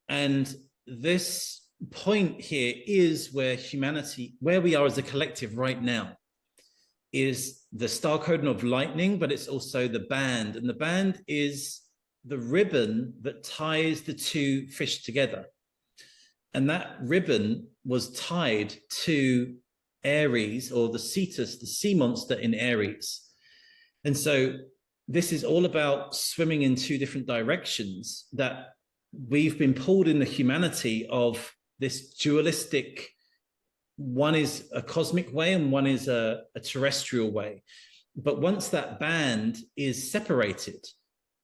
and this point here is where humanity, where we are as a collective right now, is the star codon of lightning, but it's also the band. And the band is the ribbon that ties the two fish together. And that ribbon was tied to Aries, or the Cetus, the sea monster in Aries. And so this is all about swimming in two different directions, that we've been pulled in the humanity of this dualistic, one is a cosmic way and one is a terrestrial way. But once that band is separated,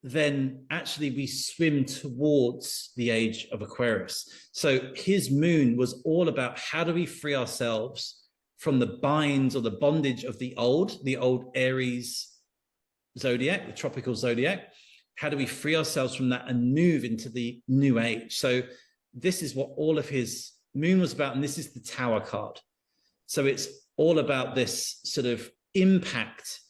then actually we swim towards the age of Aquarius. So his moon was all about how do we free ourselves from the binds or the bondage of the old Aries zodiac, the tropical zodiac. How do we free ourselves from that and move into the new age? So this is what all of his moon was about, and this is the Tower card. So it's all about this sort of impact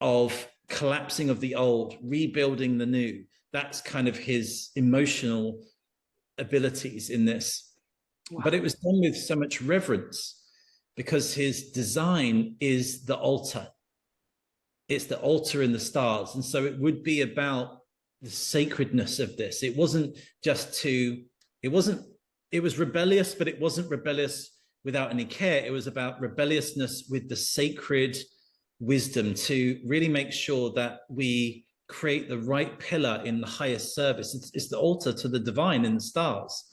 of collapsing of the old, rebuilding the new. That's kind of his emotional abilities in this. Wow. But it was done with so much reverence because his design is the altar. It's the altar in the stars. And so it would be about the sacredness of this. It wasn't just it was rebellious, but it wasn't rebellious without any care. It was about rebelliousness with the sacred wisdom to really make sure that we create the right pillar in the highest service. It's the altar to the divine in the stars.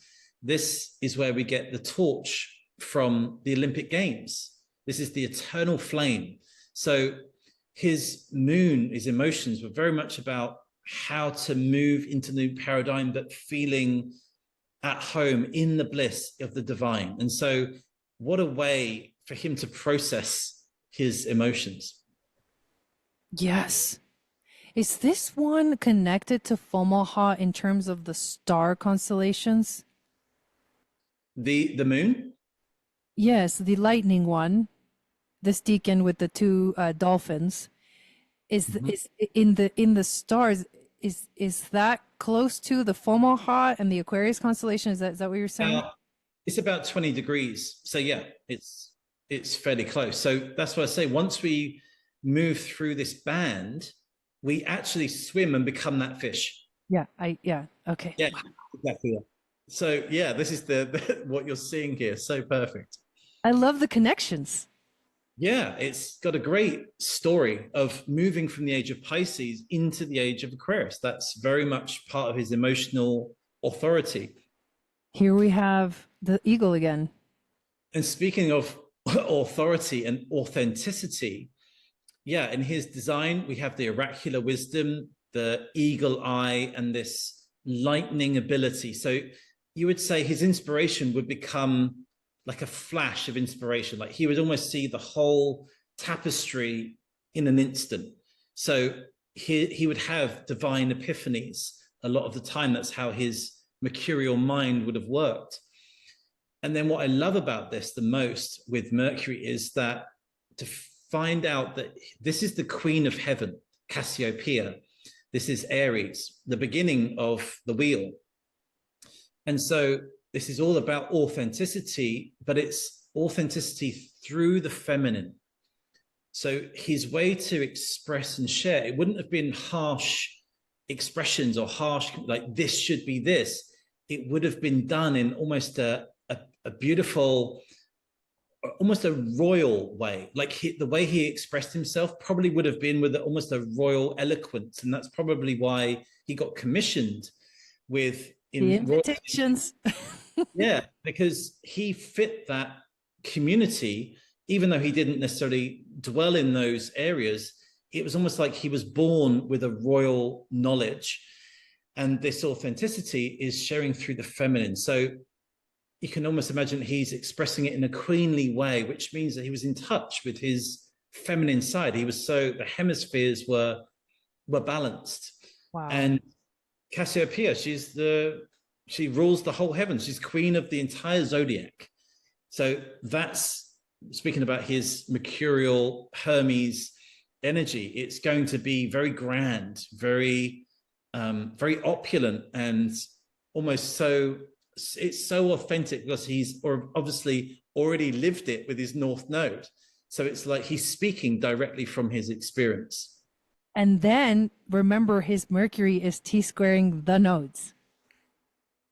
This is where we get the torch from the Olympic Games. This is the eternal flame. So his moon, his emotions were very much about how to move into the new paradigm, but feeling at home in the bliss of the divine. And so what a way for him to process his emotions. Yes. Is this one connected to Fomalhaut in terms of the star constellations? The moon? Yes, the lightning one, this deacon with the two dolphins, is in the stars. Is that close to the Fomalhaut and the Aquarius constellation? Is that what you're saying? It's about 20 degrees. So yeah, it's fairly close. So that's what I say. Once we move through this band, we actually swim and become that fish. Yeah, okay. Yeah, exactly. Yeah. So yeah, this is what you're seeing here. So perfect. I love the connections. Yeah, it's got a great story of moving from the age of Pisces into the age of Aquarius. That's very much part of his emotional authority. Here we have the eagle again. And speaking of authority and authenticity, yeah, in his design, we have the oracular wisdom, the eagle eye, and this lightning ability. So you would say his inspiration would become like a flash of inspiration. Like he would almost see the whole tapestry in an instant. So he would have divine epiphanies a lot of the time. That's how his mercurial mind would have worked. And then what I love about this the most with Mercury is that to find out that this is the queen of heaven, Cassiopeia. This is Aries, the beginning of the wheel. And so this is all about authenticity, but it's authenticity through the feminine. So his way to express and share, it wouldn't have been harsh expressions or harsh, like this should be this. It would have been done in almost a beautiful, almost a royal way. Like the way he expressed himself probably would have been with almost a royal eloquence. And that's probably why he got commissioned with The in royal. invitations. Yeah, because he fit that community, even though he didn't necessarily dwell in those areas. It was almost like he was born with a royal knowledge. And this authenticity is sharing through the feminine. So you can almost imagine he's expressing it in a queenly way, which means that he was in touch with his feminine side. He was so, the hemispheres were balanced. Wow. And Cassiopeia, she rules the whole heavens. She's queen of the entire zodiac. So that's speaking about his mercurial Hermes energy. It's going to be very grand, very opulent, and almost so. It's so authentic because he's obviously already lived it with his North Node. So it's like he's speaking directly from his experience. And then remember, his Mercury is T-squaring the nodes.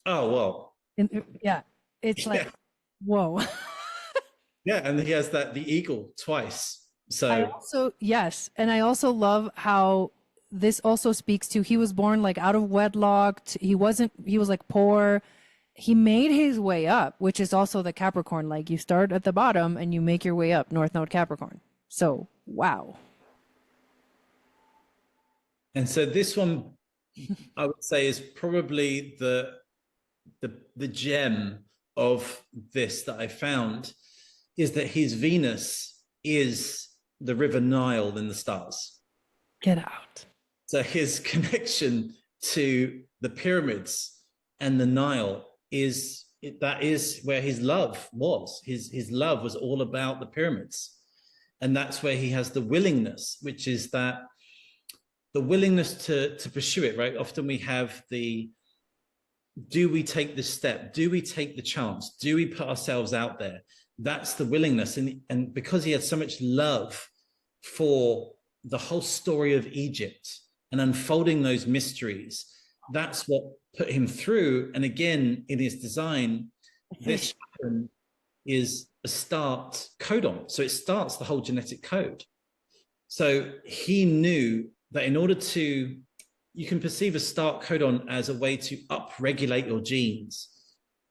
Oh, well. Yeah, it's like, whoa. Yeah, and he has the eagle twice. Yes, and I also love how this also speaks to, he was born like out of wedlock. He was like poor. He made his way up, which is also the Capricorn. Like you start at the bottom and you make your way up, North Node Capricorn. So, wow. And so this one, I would say, is probably the gem of this that I found, is that his Venus is the river Nile in the stars. Get out. So his connection to the pyramids and the Nile is where his love was. His love was all about the pyramids. And that's where he has the willingness, which is that the willingness to pursue it, right? Often we have do we take the step? Do we take the chance? Do we put ourselves out there? That's the willingness. And because he had so much love for the whole story of Egypt and unfolding those mysteries, that's what put him through. And again, in his design, this pattern is a start codon. So it starts the whole genetic code. So he knew that in order to, you can perceive a start codon as a way to upregulate your genes.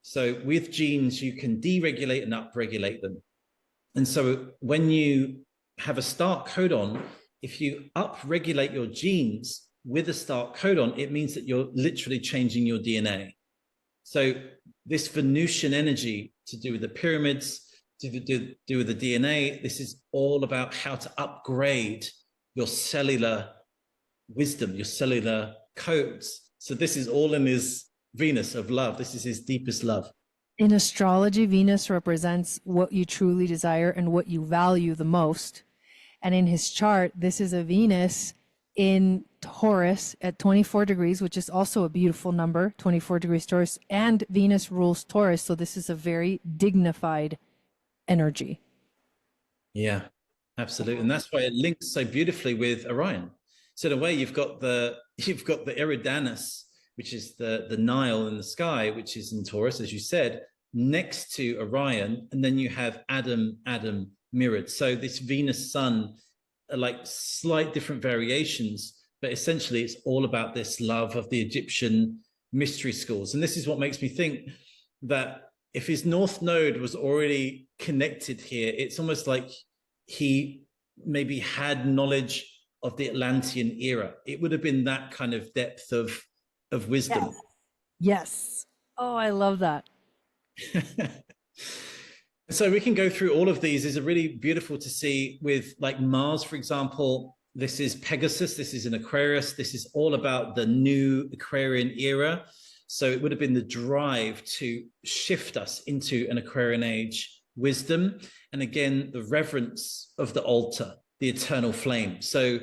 So with genes, you can deregulate and upregulate them. And so when you have a start codon, if you upregulate your genes with a start codon, it means that you're literally changing your DNA. So this Venusian energy to do with the pyramids, to do with the DNA, this is all about how to upgrade your cellular wisdom, your cellular codes. So this is all in his Venus of love. This is his deepest love. In astrology, Venus represents what you truly desire and what you value the most. And in his chart, this is a Venus in Taurus at 24 degrees, which is also a beautiful number, 24 degrees Taurus, and Venus rules Taurus. So this is a very dignified energy. Yeah, absolutely. And that's why it links so beautifully with Orion. So in a way, you've got the Eridanus, which is the Nile in the sky, which is in Taurus, as you said, next to Orion, and then you have Adam mirrored. So this Venus Sun are like slight different variations, but essentially it's all about this love of the Egyptian mystery schools. And this is what makes me think that if his North Node was already connected here, it's almost like he maybe had knowledge of the Atlantean era. It would have been that kind of depth of wisdom. Yes. Oh, I love that. So we can go through all of these. Is really beautiful to see with like Mars, for example, This is Pegasus. This is an Aquarius. This is all about the new Aquarian era. So it would have been the drive to shift us into an Aquarian age wisdom. And again, the reverence of the altar, the eternal flame. So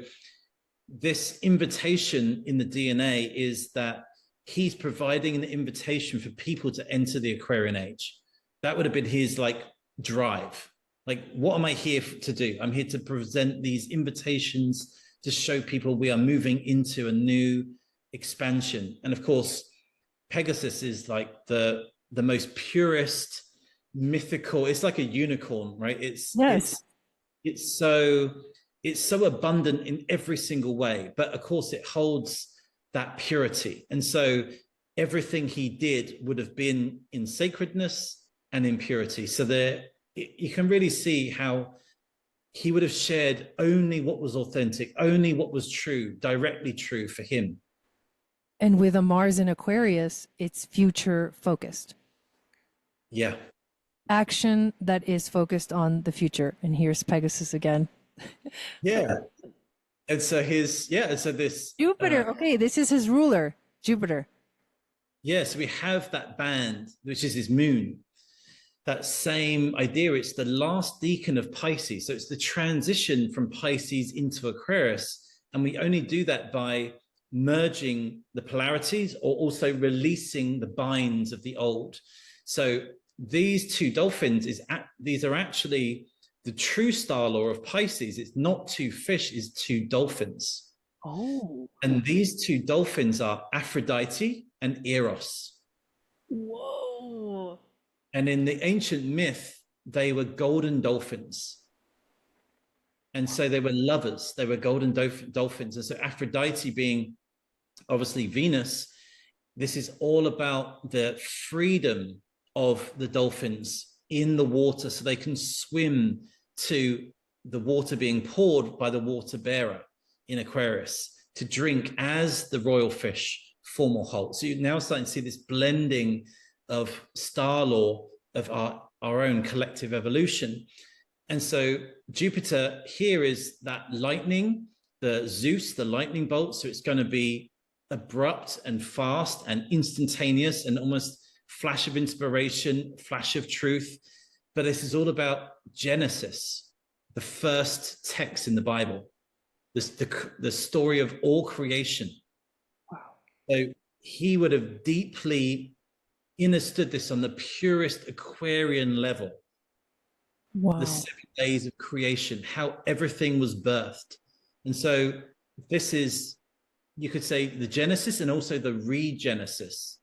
this invitation in the DNA is that he's providing an invitation for people to enter the Aquarian age. That would have been his like drive. Like, what am I here to do? I'm here to present these invitations to show people we are moving into a new expansion. And of course, Pegasus is like the most purest, mythical. It's like a unicorn, right? Yes. It's so abundant in every single way, but of course it holds that purity. And so everything he did would have been in sacredness and in purity. So there you can really see how he would have shared only what was authentic, only what was true, directly true for him. And with a Mars in Aquarius, it's future focused. Yeah. Action that is focused on the future. And here's Pegasus again. Yeah. And so this Jupiter. Okay, this is his ruler, Jupiter. so we have that band, which is his moon. That same idea, it's the last decan of Pisces. So it's the transition from Pisces into Aquarius. And we only do that by merging the polarities or also releasing the binds of the old. So these two dolphins these are actually the true star law of Pisces. It's not two fish, it's two dolphins. Oh. And these two dolphins are Aphrodite and Eros. Whoa. And in the ancient myth, they were golden dolphins. And so they were lovers. They were golden dolphins. And so Aphrodite being obviously Venus, this is all about the freedom of the dolphins in the water so they can swim to the water being poured by the water bearer in Aquarius to drink as the royal fish form or halt. So you're now starting to see this blending of star law of our own collective evolution. And so Jupiter here is that lightning, the Zeus, the lightning bolt. So it's going to be abrupt and fast and instantaneous and almost flash of inspiration, flash of truth. But this is all about Genesis, the first text in the Bible, the story of all creation. Wow. So he would have deeply understood this on the purest Aquarian level. Wow. The 7 days of creation, how everything was birthed. And so this is, you could say, the genesis and also the regenesis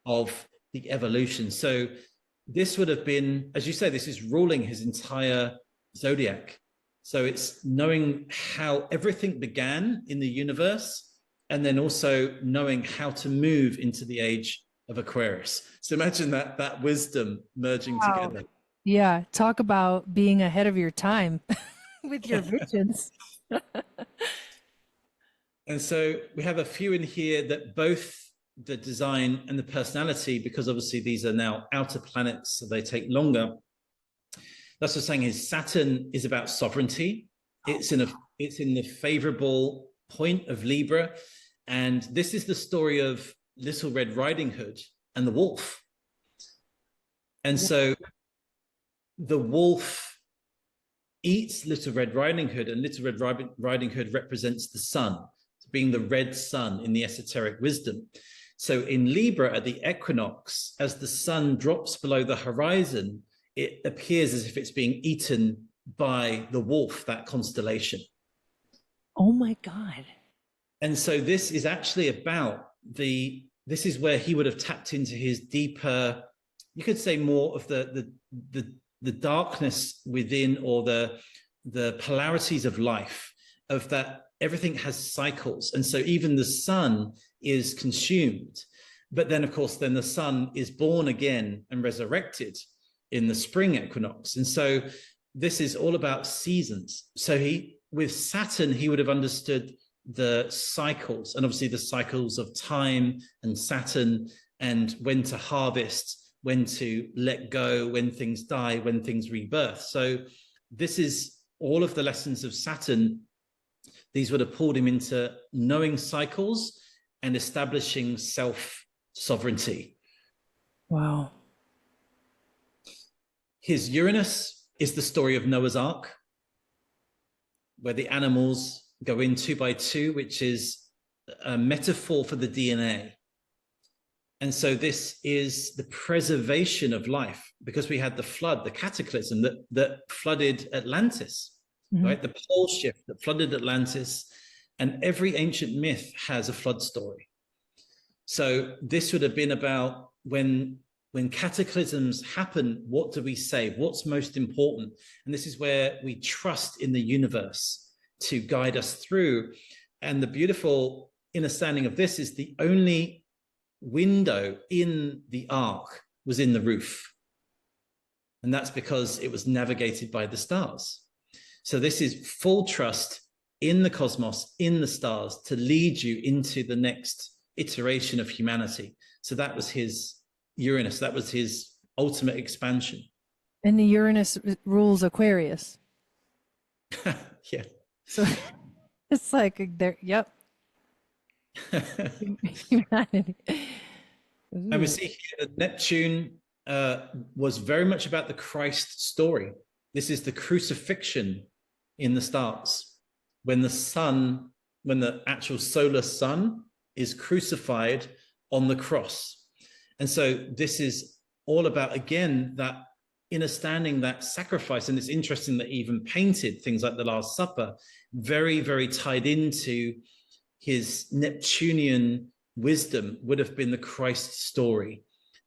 of the evolution. So this would have been, as you say, this is ruling his entire zodiac. So it's knowing how everything began in the universe and then also knowing how to move into the age of Aquarius. So imagine that wisdom merging together. Yeah, talk about being ahead of your time with your visions. And so we have a few in here that both the design and the personality, because obviously these are now outer planets, so they take longer. That's what I'm saying is Saturn is about sovereignty. It's in the favorable point of Libra. And this is the story of Little Red Riding Hood and the wolf. And so the wolf eats Little Red Riding Hood, and Little Red Riding Hood represents the sun, being the red sun in the esoteric wisdom. So in Libra at the equinox, as the sun drops below the horizon, it appears as if it's being eaten by the wolf, that constellation. Oh my God. And so this is actually about this is where he would have tapped into his deeper, you could say more of the darkness within, or the polarities of life, of that everything has cycles. And so even the sun is consumed, but then of course, then the sun is born again and resurrected in the spring equinox. And so this is all about seasons. So with Saturn, he would have understood the cycles, and obviously the cycles of time and Saturn, and when to harvest, when to let go, when things die, when things rebirth. So this is all of the lessons of Saturn These would have pulled him into knowing cycles and establishing self-sovereignty. Wow. His Uranus is the story of Noah's Ark, where the animals go in 2 by 2, which is a metaphor for the DNA. And so this is the preservation of life, because we had the flood, the cataclysm that flooded Atlantis, right? The pole shift that flooded Atlantis, and every ancient myth has a flood story. So this would have been about when cataclysms happen, what do we say? What's most important? And this is where we trust in the universe to guide us through. And the beautiful understanding of this is the only window in the ark was in the roof. And that's because it was navigated by the stars. So this is full trust in the cosmos, in the stars, to lead you into the next iteration of humanity. So that was his Uranus. That was his ultimate expansion. And the Uranus rules Aquarius. Yeah. So it's like there, yep. Humanity. And we see here that Neptune was very much about the Christ story. This is the crucifixion in the stars. When the actual solar sun is crucified on the cross. And so this is all about, again, that understanding that sacrifice. And it's interesting that he even painted things like the Last Supper, very, very tied into his Neptunian wisdom would have been the Christ story.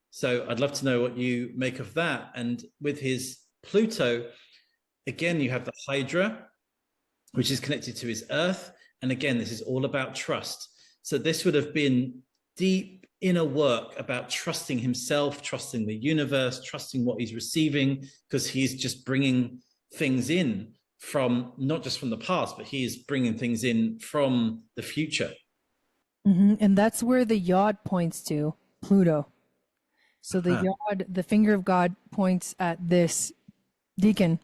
So I'd love to know what you make of that. And with his Pluto, again, you have the Hydra, which is connected to his Earth. And again, this is all about trust. So this would have been deep inner work about trusting himself, trusting the universe, trusting what he's receiving, because he's just bringing things in from not just from the past, but he is bringing things in from the future. And that's where the yod points to, Pluto. So the yod, the finger of God, points at this deacon,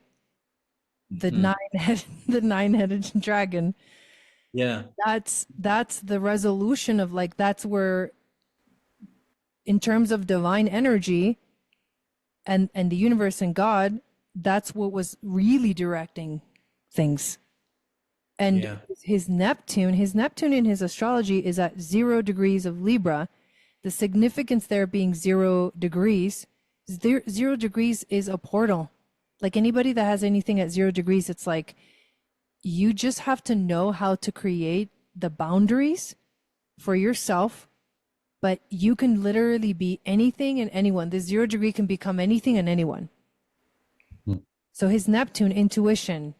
the nine-headed dragon. Yeah. That's the resolution of, like, that's where, in terms of divine energy and the universe and God, that's what was really directing things. And his Neptune in his astrology is at 0 degrees of Libra. The significance there being 0 degrees. 0 degrees is a portal. Like, anybody that has anything at 0 degrees, it's like, you just have to know how to create the boundaries for yourself, but you can literally be anything and anyone. The 0 degree can become anything and anyone. So his Neptune intuition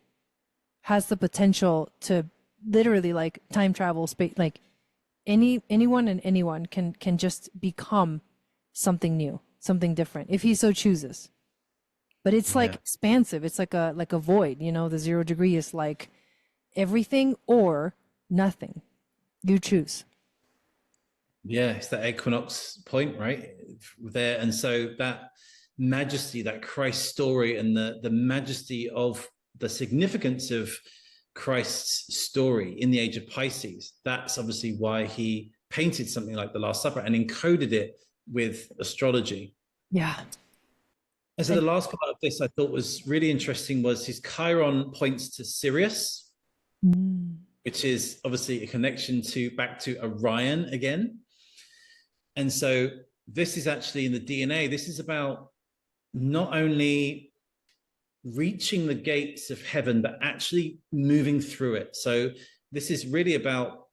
has the potential to literally, like, time travel, space, like anyone and anyone can just become something new, something different if he so chooses. But it's like expansive. It's like a void, you know. The 0 degree is like everything or nothing. You choose. Yeah, it's that equinox point, right? There. And so that majesty, that Christ story, and the majesty of the significance of Christ's story in the age of Pisces, that's obviously why he painted something like the Last Supper and encoded it with astrology. Yeah. And so the last part of this I thought was really interesting was his Chiron points to Sirius, which is obviously a connection back to Orion again. And so this is actually in the DNA. This is about not only reaching the gates of heaven, but actually moving through it. So this is really about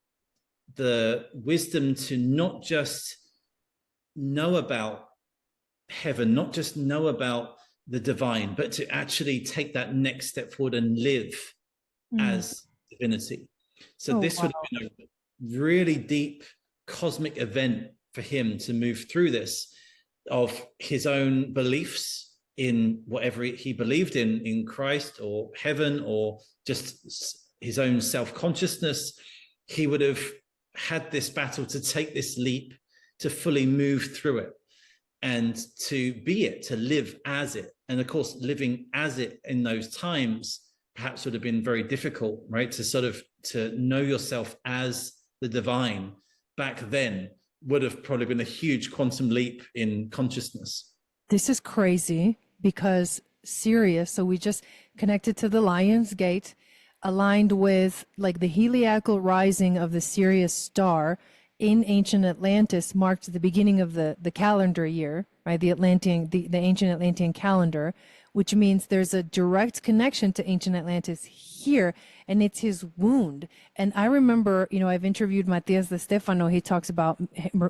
the wisdom to not just know about heaven, not just know about the divine, but to actually take that next step forward and live as divinity. So this would have been a really deep cosmic event for him to move through this, of his own beliefs in whatever he believed in Christ or heaven, or just his own self-consciousness. He would have had this battle to take this leap, to fully move through it, and to be it, to live as it. And of course, living as it in those times perhaps would have been very difficult, right? To sort of to know yourself as the divine back then would have probably been a huge quantum leap in consciousness. This is crazy because Sirius, so we just connected to the Lion's Gate, aligned with like the heliacal rising of the Sirius star in ancient Atlantis marked the beginning of the calendar year, right? The ancient Atlantean calendar, which means there's a direct connection to ancient Atlantis here, and it's his wound. And I remember, I've interviewed Matias de Stefano. He talks about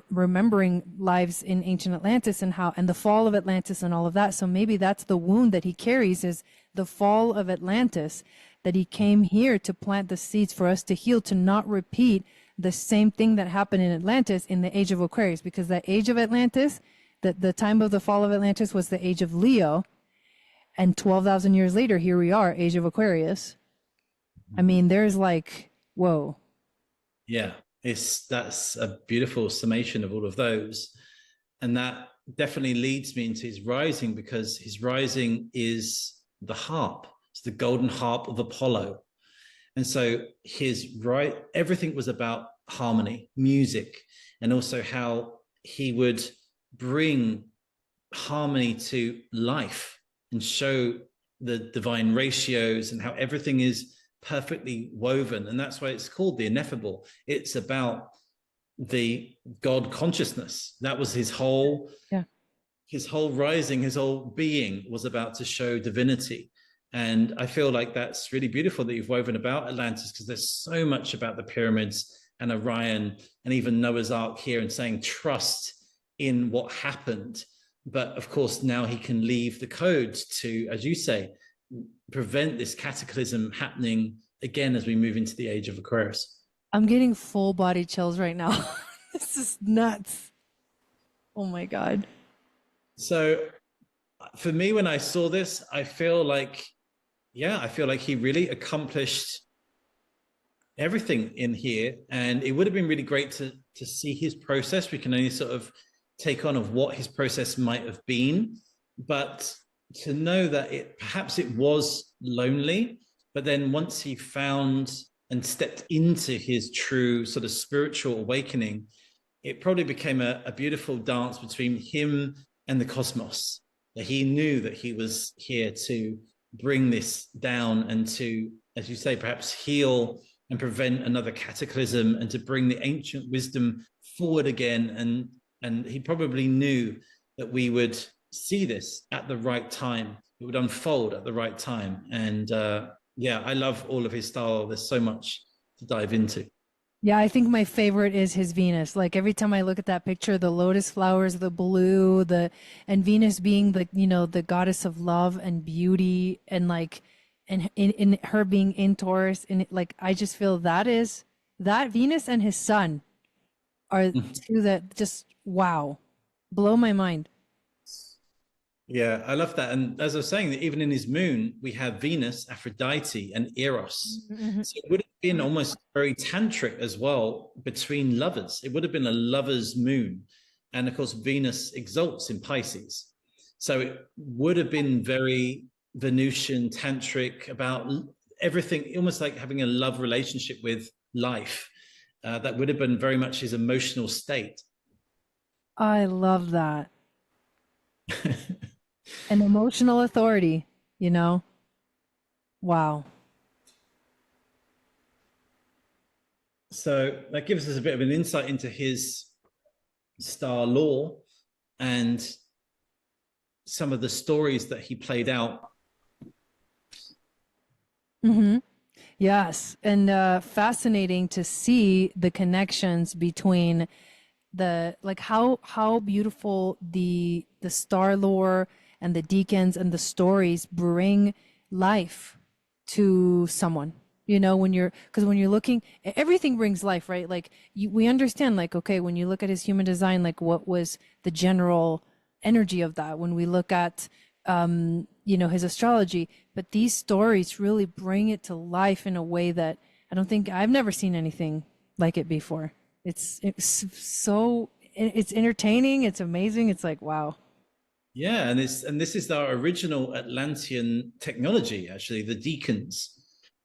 remembering lives in ancient Atlantis and the fall of Atlantis and all of that. So maybe that's the wound that he carries, is the fall of Atlantis, that he came here to plant the seeds for us to heal, to not repeat the same thing that happened in Atlantis in the age of Aquarius, because the age of Atlantis, the time of the fall of Atlantis was the age of Leo. And 12,000 years later, here we are, age of Aquarius. I mean, there's like, whoa. Yeah, that's a beautiful summation of all of those. And that definitely leads me into his rising, because his rising is the harp. It's the golden harp of Apollo. And so everything was about harmony, music, and also how he would bring harmony to life and show the divine ratios and how everything is perfectly woven. And that's why it's called the ineffable. It's about the God consciousness. That was his whole rising, his whole being was about to show divinity. And I feel like that's really beautiful that you've woven about Atlantis, because there's so much about the pyramids and Orion and even Noah's Ark here, and saying trust in what happened. But of course, now he can leave the codes to, as you say, prevent this cataclysm happening again as we move into the age of Aquarius. I'm getting full body chills right now. This is nuts. Oh my God. So for me, when I saw this, I feel like he really accomplished everything in here. And it would have been really great to see his process. We can only sort of take on of what his process might have been, but to know that perhaps it was lonely, but then once he found and stepped into his true sort of spiritual awakening, it probably became a beautiful dance between him and the cosmos. That he knew that he was here to bring this down and to, as you say, perhaps heal and prevent another cataclysm, and to bring the ancient wisdom forward again. And he probably knew that we would see this at the right time. It would unfold at the right time. And I love all of his style. There's so much to dive into. Yeah, I think my favorite is his Venus. Like every time I look at that picture, the lotus flowers, the blue, and Venus being the goddess of love and beauty, and like, and in her being in Taurus, and I just feel that Venus and his sun are two that just, wow, blow my mind. Yeah, I love that. And as I was saying, that even in his moon, we have Venus, Aphrodite, and Eros. Mm-hmm. So it would have been almost very tantric as well between lovers. It would have been a lover's moon. And of course, Venus exalts in Pisces. So it would have been very Venusian, tantric, about everything, almost like having a love relationship with life. That would have been very much his emotional state. I love that. An emotional authority, Wow. So that gives us a bit of an insight into his star lore and some of the stories that he played out. Mm-hmm. Yes. And fascinating to see the connections between how beautiful the star lore and the deacons and the stories bring life to someone. Because when you're looking, everything brings life, right? We understand, okay, when you look at his human design, what was the general energy of that? When we look at, his astrology, but these stories really bring it to life in a way that I've never seen anything like it before. It's entertaining. It's amazing. It's like, wow. Yeah. And this is our original Atlantean technology, actually, the deacons.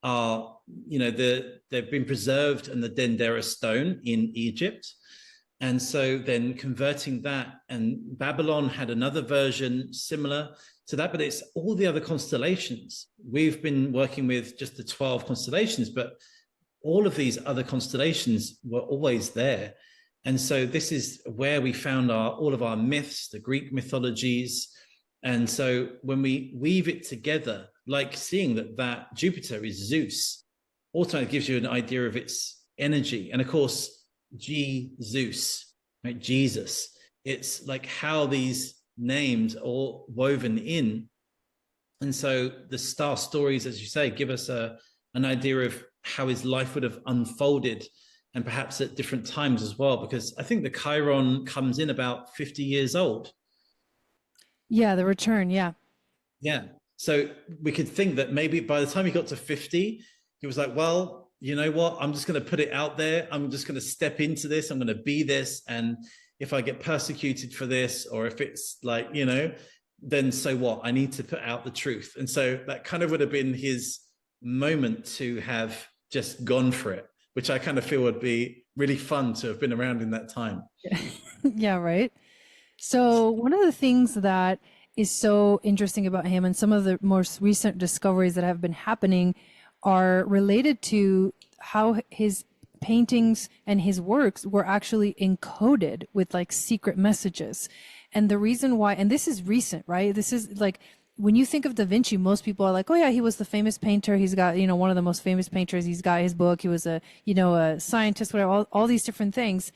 are, they've been preserved in the Dendera stone in Egypt. And so then converting that, and Babylon had another version similar to that, but it's all the other constellations. We've been working with just the 12 constellations, but all of these other constellations were always there. And so this is where we found all of our myths, the Greek mythologies. And so when we weave it together, like seeing that Jupiter is Zeus, automatically gives you an idea of its energy. And of course, Zeus, right? Jesus. It's like how these names are all woven in. And so the star stories, as you say, give us an idea of how his life would have unfolded, and perhaps at different times as well, because I think the Chiron comes in about 50 years old. Yeah, the return. Yeah. Yeah. So we could think that maybe by the time he got to 50, he was like, well, you know what? I'm just going to put it out there. I'm just going to step into this. I'm going to be this. And if I get persecuted for this, or if it's like, then so what? I need to put out the truth. And so that kind of would have been his moment to have just gone for it, which I kind of feel would be really fun to have been around in that time. Yeah, right. So one of the things that is so interesting about him, and some of the most recent discoveries that have been happening, are related to how his paintings and his works were actually encoded with like secret messages. And the reason why, and this is recent, right? This is like, when you think of Da Vinci, most people are like, oh yeah, he was the famous painter. He's got, one of the most famous painters. He's got his book. He was a, a scientist, whatever, all these different things.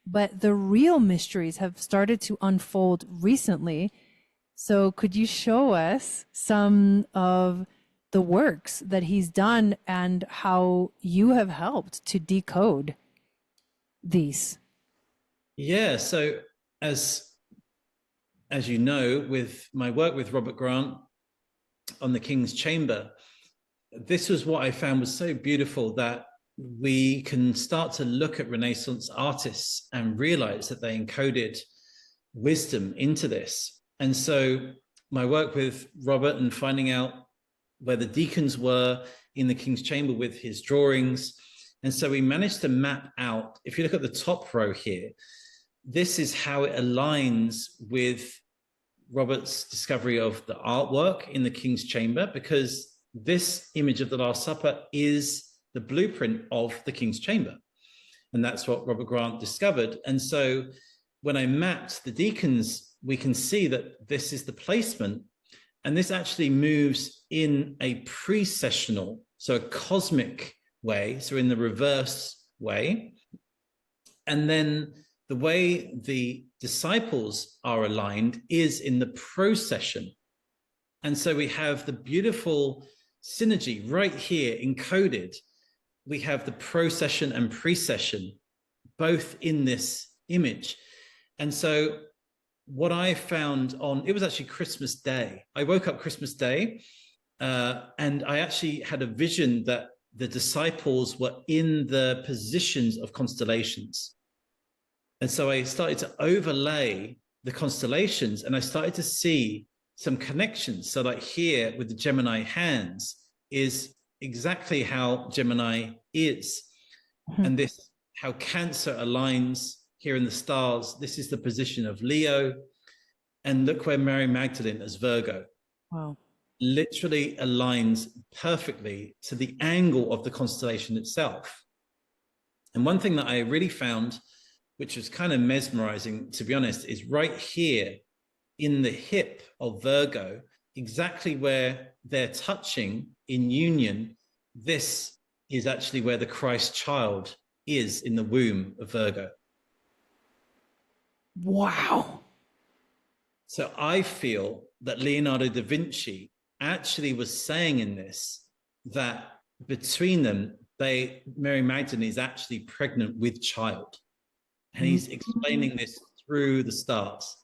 But the real mysteries have started to unfold recently. So could you show us some of the works that he's done and how you have helped to decode these? Yeah. So as you know, with my work with Robert Grant on the King's Chamber, this was what I found was so beautiful, that we can start to look at Renaissance artists and realize that they encoded wisdom into this. And so my work with Robert and finding out where the deacons were in the King's Chamber with his drawings. And so we managed to map out, if you look at the top row here, this is how it aligns with Robert's discovery of the artwork in the King's Chamber, because this image of the Last Supper is the blueprint of the King's Chamber. And that's what Robert Grant discovered. And so when I mapped the deacons, we can see that this is the placement. And this actually moves in a precessional, so a cosmic way, so in the reverse way. And then the way the disciples are aligned is in the procession. And so we have the beautiful synergy right here encoded. We have the procession and precession both in this image. And so what I found it was actually Christmas Day. I woke up Christmas Day and I actually had a vision that the disciples were in the positions of constellations. And so I started to overlay the constellations, and I started to see some connections. So like here with the Gemini hands is exactly how Gemini is. And this, how Cancer aligns here in the stars. This is the position of Leo. And look where Mary Magdalene as Virgo. Wow. Literally aligns perfectly to the angle of the constellation itself. And one thing that I really found, which was kind of mesmerizing, to be honest, is right here in the hip of Virgo, exactly where they're touching in union. This is actually where the Christ child is in the womb of Virgo. Wow. So I feel that Leonardo da Vinci actually was saying in this that between them, Mary Magdalene is actually pregnant with child. And he's explaining this through the stars.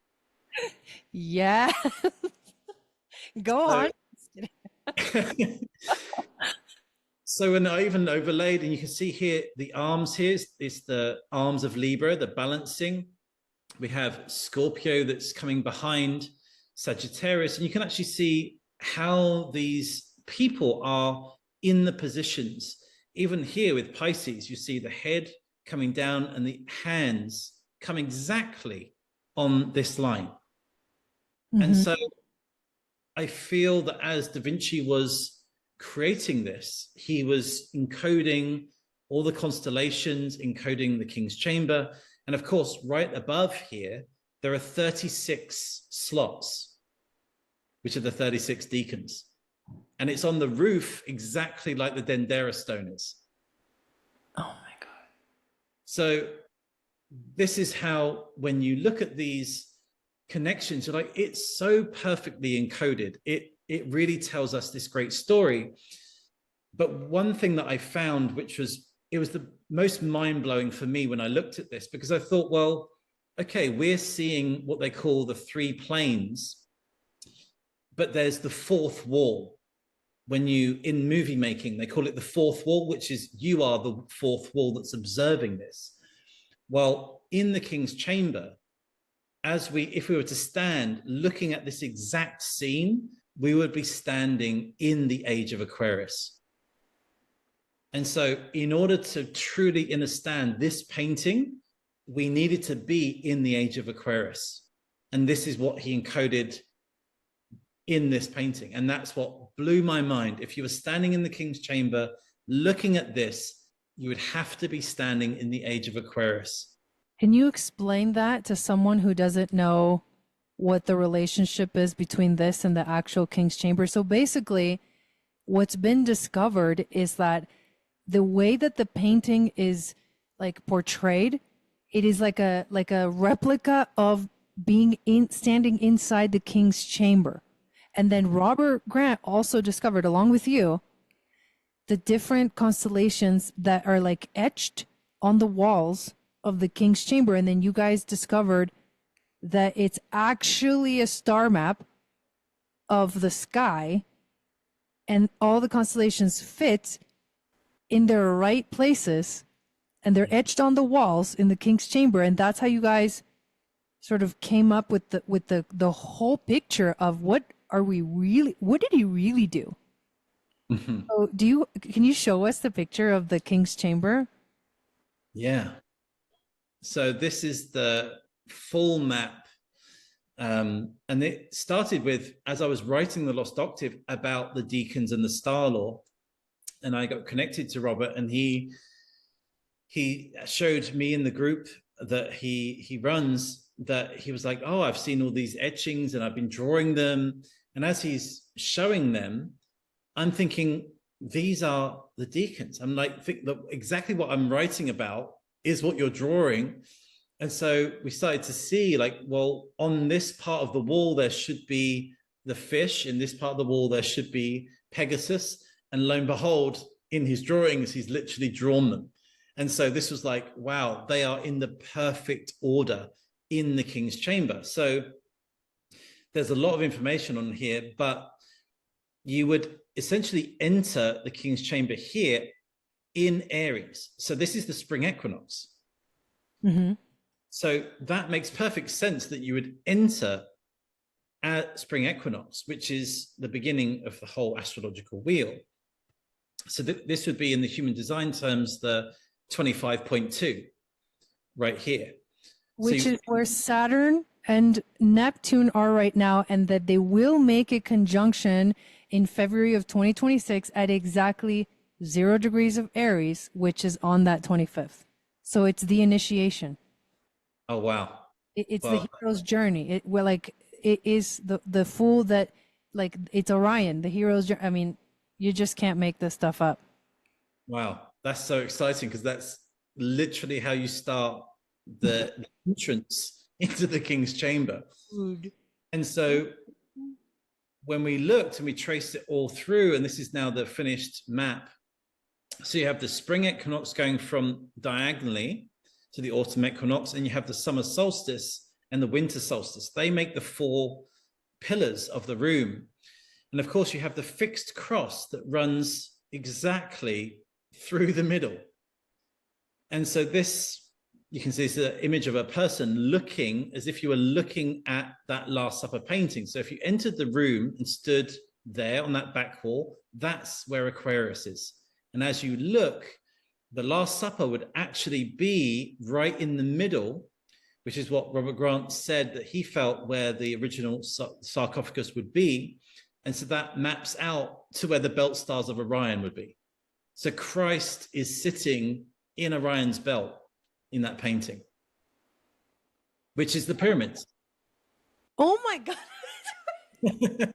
Yeah. Go on. So when I even overlaid, and you can see here, the arms here is the arms of Libra, the balancing. We have Scorpio that's coming behind Sagittarius. And you can actually see how these people are in the positions. Even here with Pisces, you see the head coming down and the hands come exactly on this line. And Mm-hmm. so I feel that as Da Vinci was creating this, he was encoding all the constellations, encoding the King's Chamber. And of course, right above here, there are 36 slots, which are the 36 deacons. And it's on the roof exactly like the Dendera stone is. Oh my God. So this is how, when you look at these connections, you're like, it's so perfectly encoded. It really tells us this great story. But one thing that I found, which was, it was the most mind-blowing for me when I looked at this, because I thought, well, okay, we're seeing what they call the three planes, but there's the fourth wall. When you, in movie making, they call it the fourth wall, which is you are the fourth wall that's observing this. Well, in the King's Chamber, if we were to stand looking at this exact scene, we would be standing in the age of Aquarius. And so in order to truly understand this painting, we needed to be in the age of Aquarius. And this is what he encoded in this painting. And that's what blew my mind. If you were standing in the King's Chamber looking at this, you would have to be standing in the age of Aquarius. Can you explain that to someone who doesn't know what the relationship is between this and the actual King's Chamber? So basically, what's been discovered is that the way that the painting is like portrayed, it is like a replica of standing inside the King's Chamber. And then Robert Grant also discovered, along with you, the different constellations that are like etched on the walls of the King's Chamber. And then you guys discovered that it's actually a star map of the sky, and all the constellations fit in their right places, and they're etched on the walls in the King's Chamber. And that's how you guys sort of came up with the whole picture of what did he really do? Mm-hmm. So can you show us the picture of the King's Chamber? Yeah. So this is the full map. And it started with, as I was writing the Lost Octave about the deacons and the star law, and I got connected to Robert, and he showed me in the group that he runs, that he was like, oh, I've seen all these etchings and I've been drawing them. And as he's showing them, I'm thinking, these are the deacons. I'm like, exactly what I'm writing about is what you're drawing. And so we started to see, like, well, on this part of the wall, there should be the fish. In this part of the wall, there should be Pegasus. And lo and behold, in his drawings, he's literally drawn them. And so this was like, wow, they are in the perfect order in the King's Chamber. So there's a lot of information on here, but you would essentially enter the King's Chamber here in Aries. So this is the spring equinox. Mm-hmm. So that makes perfect sense that you would enter at spring equinox, which is the beginning of the whole astrological wheel. So this would be, in the human design terms, the 25.2 right here. Which is where Saturn and Neptune are right now, and that they will make a conjunction in February of 2026 at exactly 0 degrees of Aries, which is on that 25th. So it's the initiation. Oh, wow. It's the hero's journey. It is the fool that, like, it's Orion, the hero's journey. I mean, you just can't make this stuff up. Wow. That's so exciting, because that's literally how you start the entrance into the King's Chamber. And so when we looked and we traced it all through, and this is now the finished map. So you have the spring equinox going from diagonally to the autumn equinox, and you have the summer solstice and the winter solstice. They make the 4 pillars of the room. And of course, you have the fixed cross that runs exactly through the middle. And so this, you can see, is an image of a person looking as if you were looking at that Last Supper painting. So if you entered the room and stood there on that back wall, that's where Aquarius is. And as you look, the Last Supper would actually be right in the middle, which is what Robert Grant said that he felt where the original sarcophagus would be. And so that maps out to where the belt stars of Orion would be. So Christ is sitting in Orion's belt in that painting, which is the pyramids. Oh my God.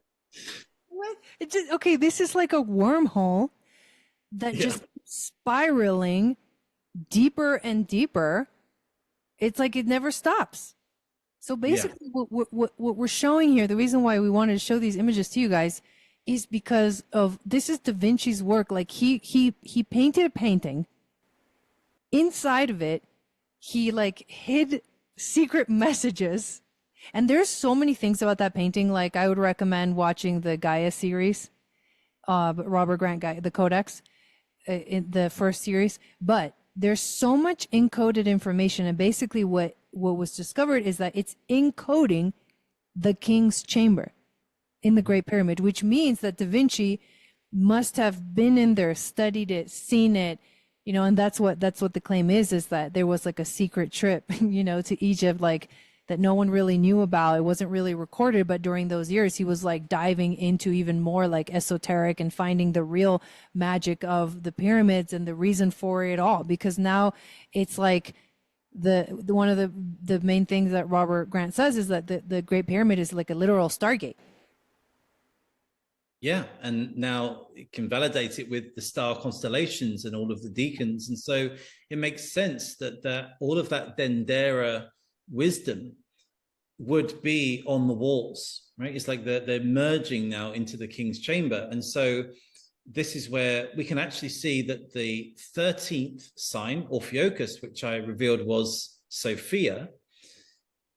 What? It just, okay, this is like a wormhole that Yeah. just spiraling deeper and deeper. It's like it never stops. So Yeah. basically, what we're showing here, the reason why we wanted to show these images to you guys is because of this is Da Vinci's work. Like he painted a painting. Inside of it, he like hid secret messages. And there's so many things about that painting. Like I would recommend watching the Gaia series, Robert Grant Gaia, the Codex, in the first series. But there's so much encoded information, and basically what was discovered is that it's encoding the king's chamber in the Great Pyramid, which means that Da Vinci must have been in there, studied it, seen it, you know, and that's what the claim is that there was like a secret trip, you know, to Egypt, like that no one really knew about. It wasn't really recorded, but during those years, he was like diving into even more like esoteric and finding the real magic of the pyramids and the reason for it all. Because now it's like the one of the main things that Robert Grant says is that the Great Pyramid is like a literal stargate. Yeah, and now it can validate it with the star constellations and all of the deacons, and so it makes sense that all of that Dendera wisdom would be on the walls, right? It's like they're merging now into the king's chamber, and so this is where we can actually see that the 13th sign, Orpheocus, which I revealed was Sophia,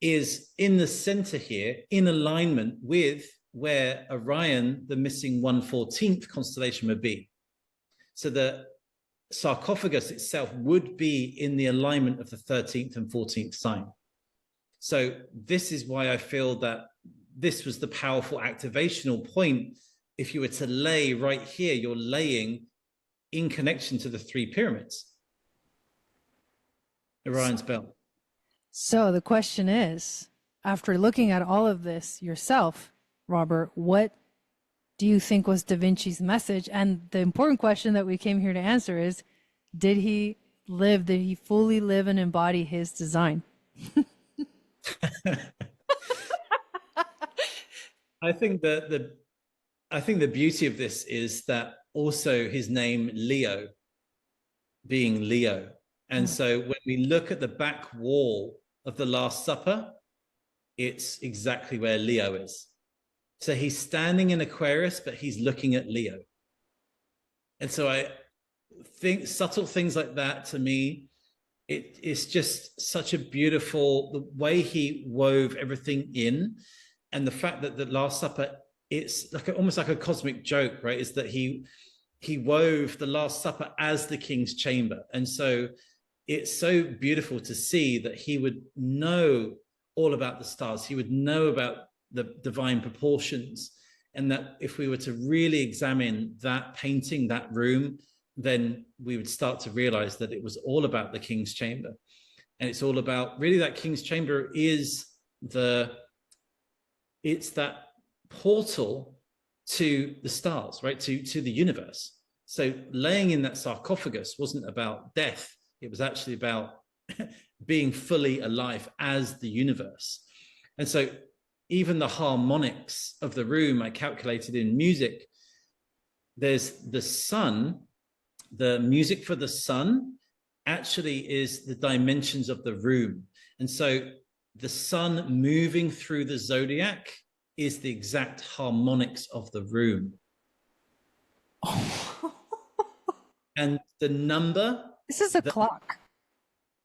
is in the center here, in alignment with where Orion, the missing 114th constellation, would be. So the sarcophagus itself would be in the alignment of the 13th and 14th sign. So this is why I feel that this was the powerful activational point. If you were to lay right here, you're laying in connection to the three pyramids, Orion's belt. So the question is, after looking at all of this yourself, Robert, what do you think was Da Vinci's message? And the important question that we came here to answer is, did he fully live and embody his design? I think the beauty of this is that also his name Leo being Leo. And so when we look at the back wall of the Last Supper, it's exactly where Leo is. So he's standing in Aquarius, but he's looking at Leo. And so I think subtle things like that, to me, it's just such a beautiful, the way he wove everything in, and the fact that the Last Supper, it's like almost like a cosmic joke, right? Is that he wove the Last Supper as the king's chamber. And so it's so beautiful to see that he would know all about the stars. He would know about the divine proportions. And that if we were to really examine that painting, that room, then we would start to realize that it was all about the king's chamber. And it's all about, really, that king's chamber is it's that portal to the stars, right? To the universe. So laying in that sarcophagus wasn't about death. It was actually about being fully alive as the universe. And so even the harmonics of the room, I calculated in music, there's the sun, the music for the sun actually is the dimensions of the room. And so the sun moving through the zodiac is the exact harmonics of the room. And the number, This is a clock.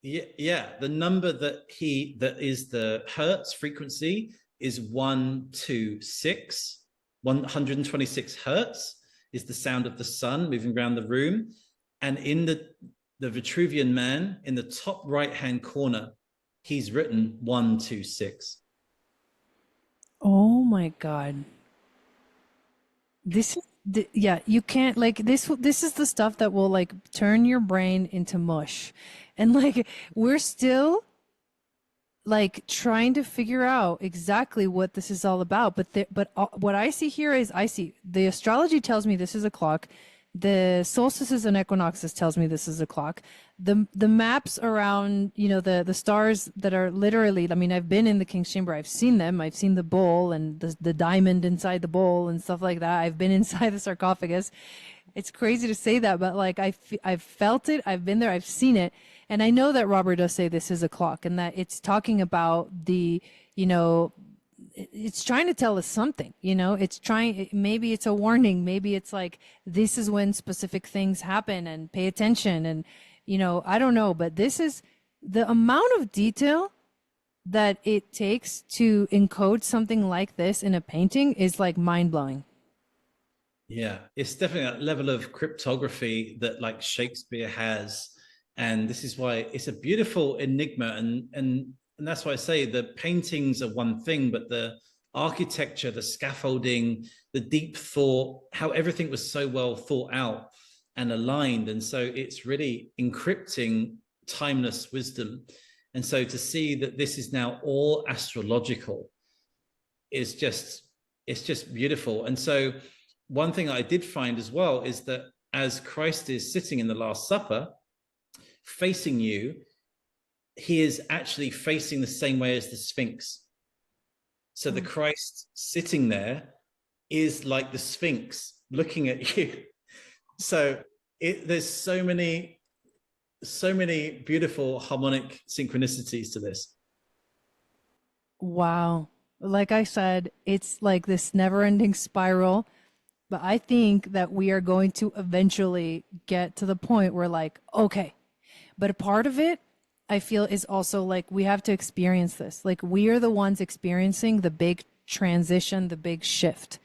yeah, the number that is the hertz frequency is 126. 126 hertz is the sound of the sun moving around the room. And in the Vitruvian Man, in the top right hand corner, he's written 126. Oh my God. This is Yeah, you can't like this is the stuff that will like turn your brain into mush. And like we're still like trying to figure out exactly what this is all about. What I see here is I see the astrology tells me this is a clock. The solstices and equinoxes tells me this is a clock. The maps around, the stars that are literally, I mean, I've been in the King's Chamber. I've seen them. I've seen the bowl and the diamond inside the bowl and stuff like that. I've been inside the sarcophagus. It's crazy to say that, but like I've felt it. I've been there. I've seen it. And I know that Robert does say this is a clock and that it's talking about it's trying to tell us something, it's trying, maybe it's a warning. Maybe it's like, this is when specific things happen and pay attention. And, I don't know, but this is the amount of detail that it takes to encode something like this in a painting is like mind blowing. Yeah, it's definitely that level of cryptography that like Shakespeare has, and this is why it's a beautiful enigma. And that's why I say the paintings are one thing, but the architecture, the scaffolding, the deep thought, how everything was so well thought out and aligned, and so it's really encrypting timeless wisdom. And so to see that this is now all astrological is just, it's just beautiful. And so one thing I did find as well is that as Christ is sitting in the Last Supper, facing you, he is actually facing the same way as the Sphinx. So the Christ sitting there is like the Sphinx looking at you. So there's so many beautiful harmonic synchronicities to this. Wow. Like I said, it's like this never ending spiral. But I think that we are going to eventually get to the point where, like, okay. But a part of it, I feel, is also like we have to experience this. Like, we are the ones experiencing the big transition, the big shift.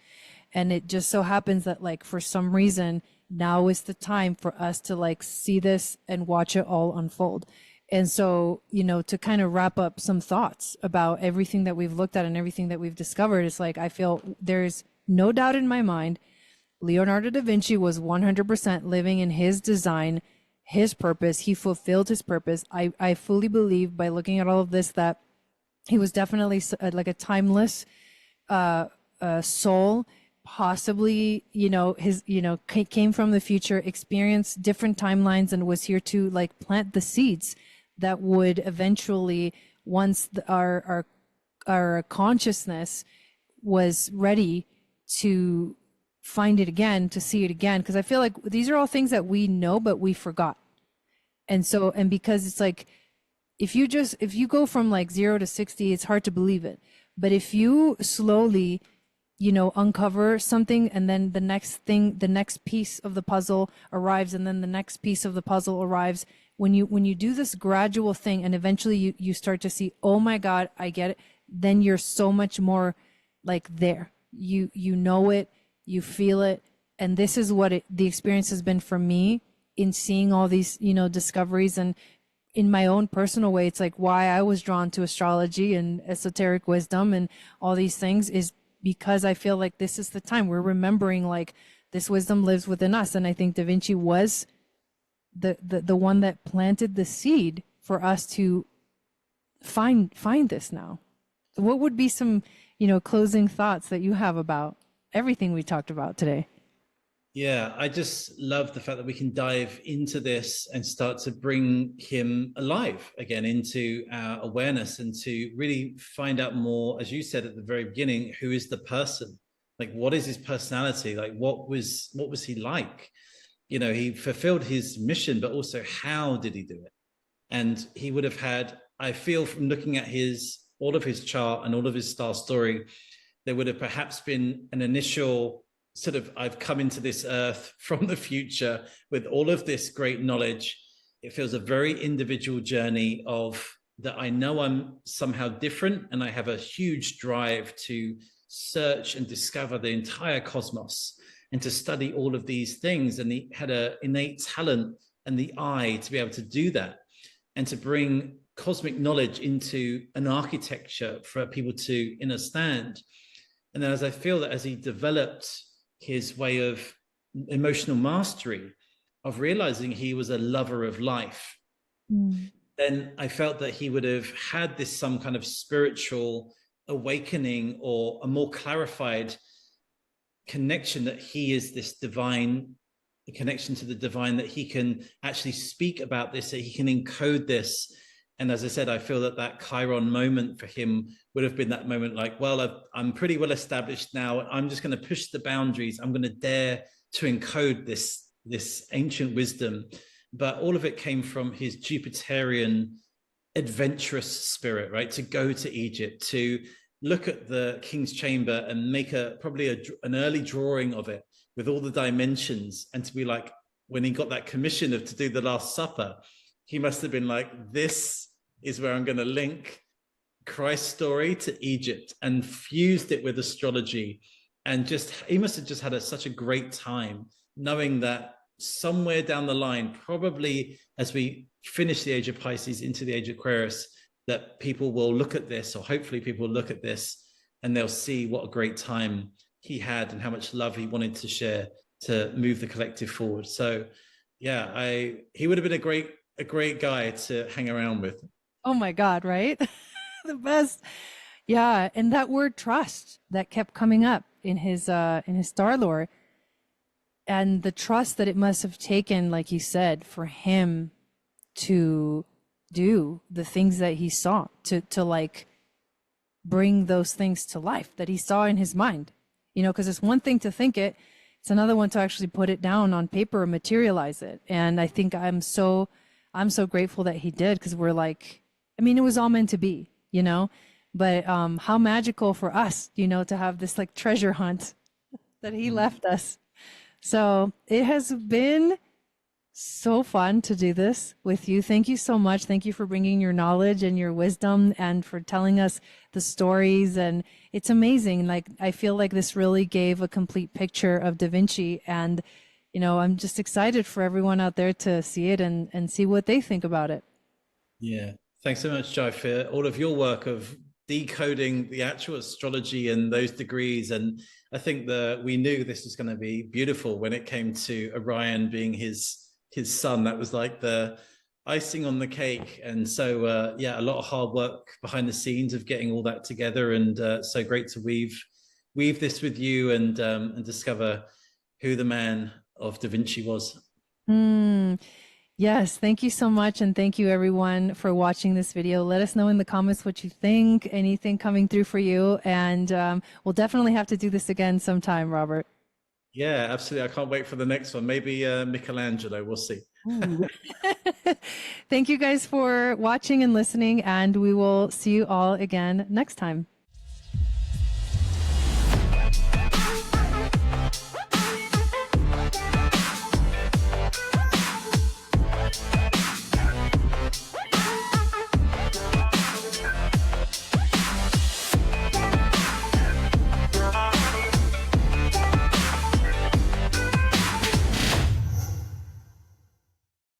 And it just so happens that, like, for some reason, now is the time for us to, like, see this and watch it all unfold. And so, to kind of wrap up some thoughts about everything that we've looked at and everything that we've discovered, it's like I feel there's no doubt in my mind Leonardo da Vinci was 100% living in his design, his purpose. He fulfilled his purpose. I fully believe by looking at all of this that he was definitely like a timeless soul, possibly, came from the future, experienced different timelines and was here to like plant the seeds that would eventually, once our consciousness was ready to find it again, to see it again, because I feel like these are all things that we know but we forgot. And because it's like if you go from like 0 to 60, it's hard to believe it. But if you slowly, uncover something, and then the next piece of the puzzle arrives, and then the next piece of the puzzle arrives, when you do this gradual thing, and eventually you start to see, oh my God, I get it, then you're so much more like there. You know it, you feel it. And this is what the experience has been for me in seeing all these, discoveries. And in my own personal way, it's like why I was drawn to astrology and esoteric wisdom and all these things is because I feel like this is the time we're remembering like this wisdom lives within us. And I think Da Vinci was the one that planted the seed for us to find this now. What would be some, closing thoughts that you have about everything we talked about today? Yeah, I just love the fact that we can dive into this and start to bring him alive again into our awareness and to really find out more, as you said at the very beginning, who is the person? Like, what is his personality? Like, what was he like? He fulfilled his mission, but also how did he do it? And he would have had, I feel from looking at all of his chart and all of his star story, there would have perhaps been an initial sort of, I've come into this earth from the future with all of this great knowledge. It feels a very individual journey of that. I know I'm somehow different and I have a huge drive to search and discover the entire cosmos and to study all of these things. And he had an innate talent and the eye to be able to do that and to bring cosmic knowledge into an architecture for people to understand. And then as I feel that as he developed his way of emotional mastery, of realizing he was a lover of life, Mm. then I felt that he would have had this some kind of spiritual awakening or a more clarified connection that he is this divine connection to the divine, that he can actually speak about this, that he can encode this. And as I said, I feel that that Chiron moment for him would have been that moment like, well, I'm pretty well established now. I'm just going to push the boundaries. I'm going to dare to encode this ancient wisdom. But all of it came from his Jupiterian adventurous spirit, right? To go to Egypt, to look at the king's chamber and make an early drawing of it with all the dimensions, and to be like, when he got that commission to do the Last Supper, he must have been like, this is where I'm going to link Christ's story to Egypt, and fused it with astrology. And he must have just had such a great time knowing that somewhere down the line, probably as we finish the age of Pisces into the age of Aquarius, that people will look at this, or hopefully people will look at this, and they'll see what a great time he had and how much love he wanted to share to move the collective forward. So yeah, he would have been a great guy to hang around with. Oh my God, right? The best. Yeah, and that word trust that kept coming up in his star lore, and the trust that it must have taken, like you said, for him to do the things that he saw, to like bring those things to life that he saw in his mind. You know, because it's one thing to think it, it's another one to actually put it down on paper and materialize it. And I think I'm so grateful that he did, because we're like, I mean, it was all meant to be, you know. But how magical for us, you know, to have this like treasure hunt that he left us. So it has been so fun to do this with you. Thank you so much. Thank you for bringing your knowledge and your wisdom, and for telling us the stories. And it's amazing. Like, I feel like this really gave a complete picture of Da Vinci. And, you know, I'm just excited for everyone out there to see it and see what they think about it. Yeah. Thanks so much, Jai, for all of your work of decoding the actual astrology and those degrees. And I think that we knew this was going to be beautiful when it came to Orion being his son. That was like the icing on the cake. And so yeah, a lot of hard work behind the scenes of getting all that together, and so great to weave this with you and discover who the man of Da Vinci was. Mm. Yes, thank you so much. And thank you everyone for watching this video. Let us know in the comments what you think, anything coming through for you. And we'll definitely have to do this again sometime, Robert. Yeah, absolutely. I can't wait for the next one. Maybe Michelangelo. We'll see. Thank you guys for watching and listening, and we will see you all again next time.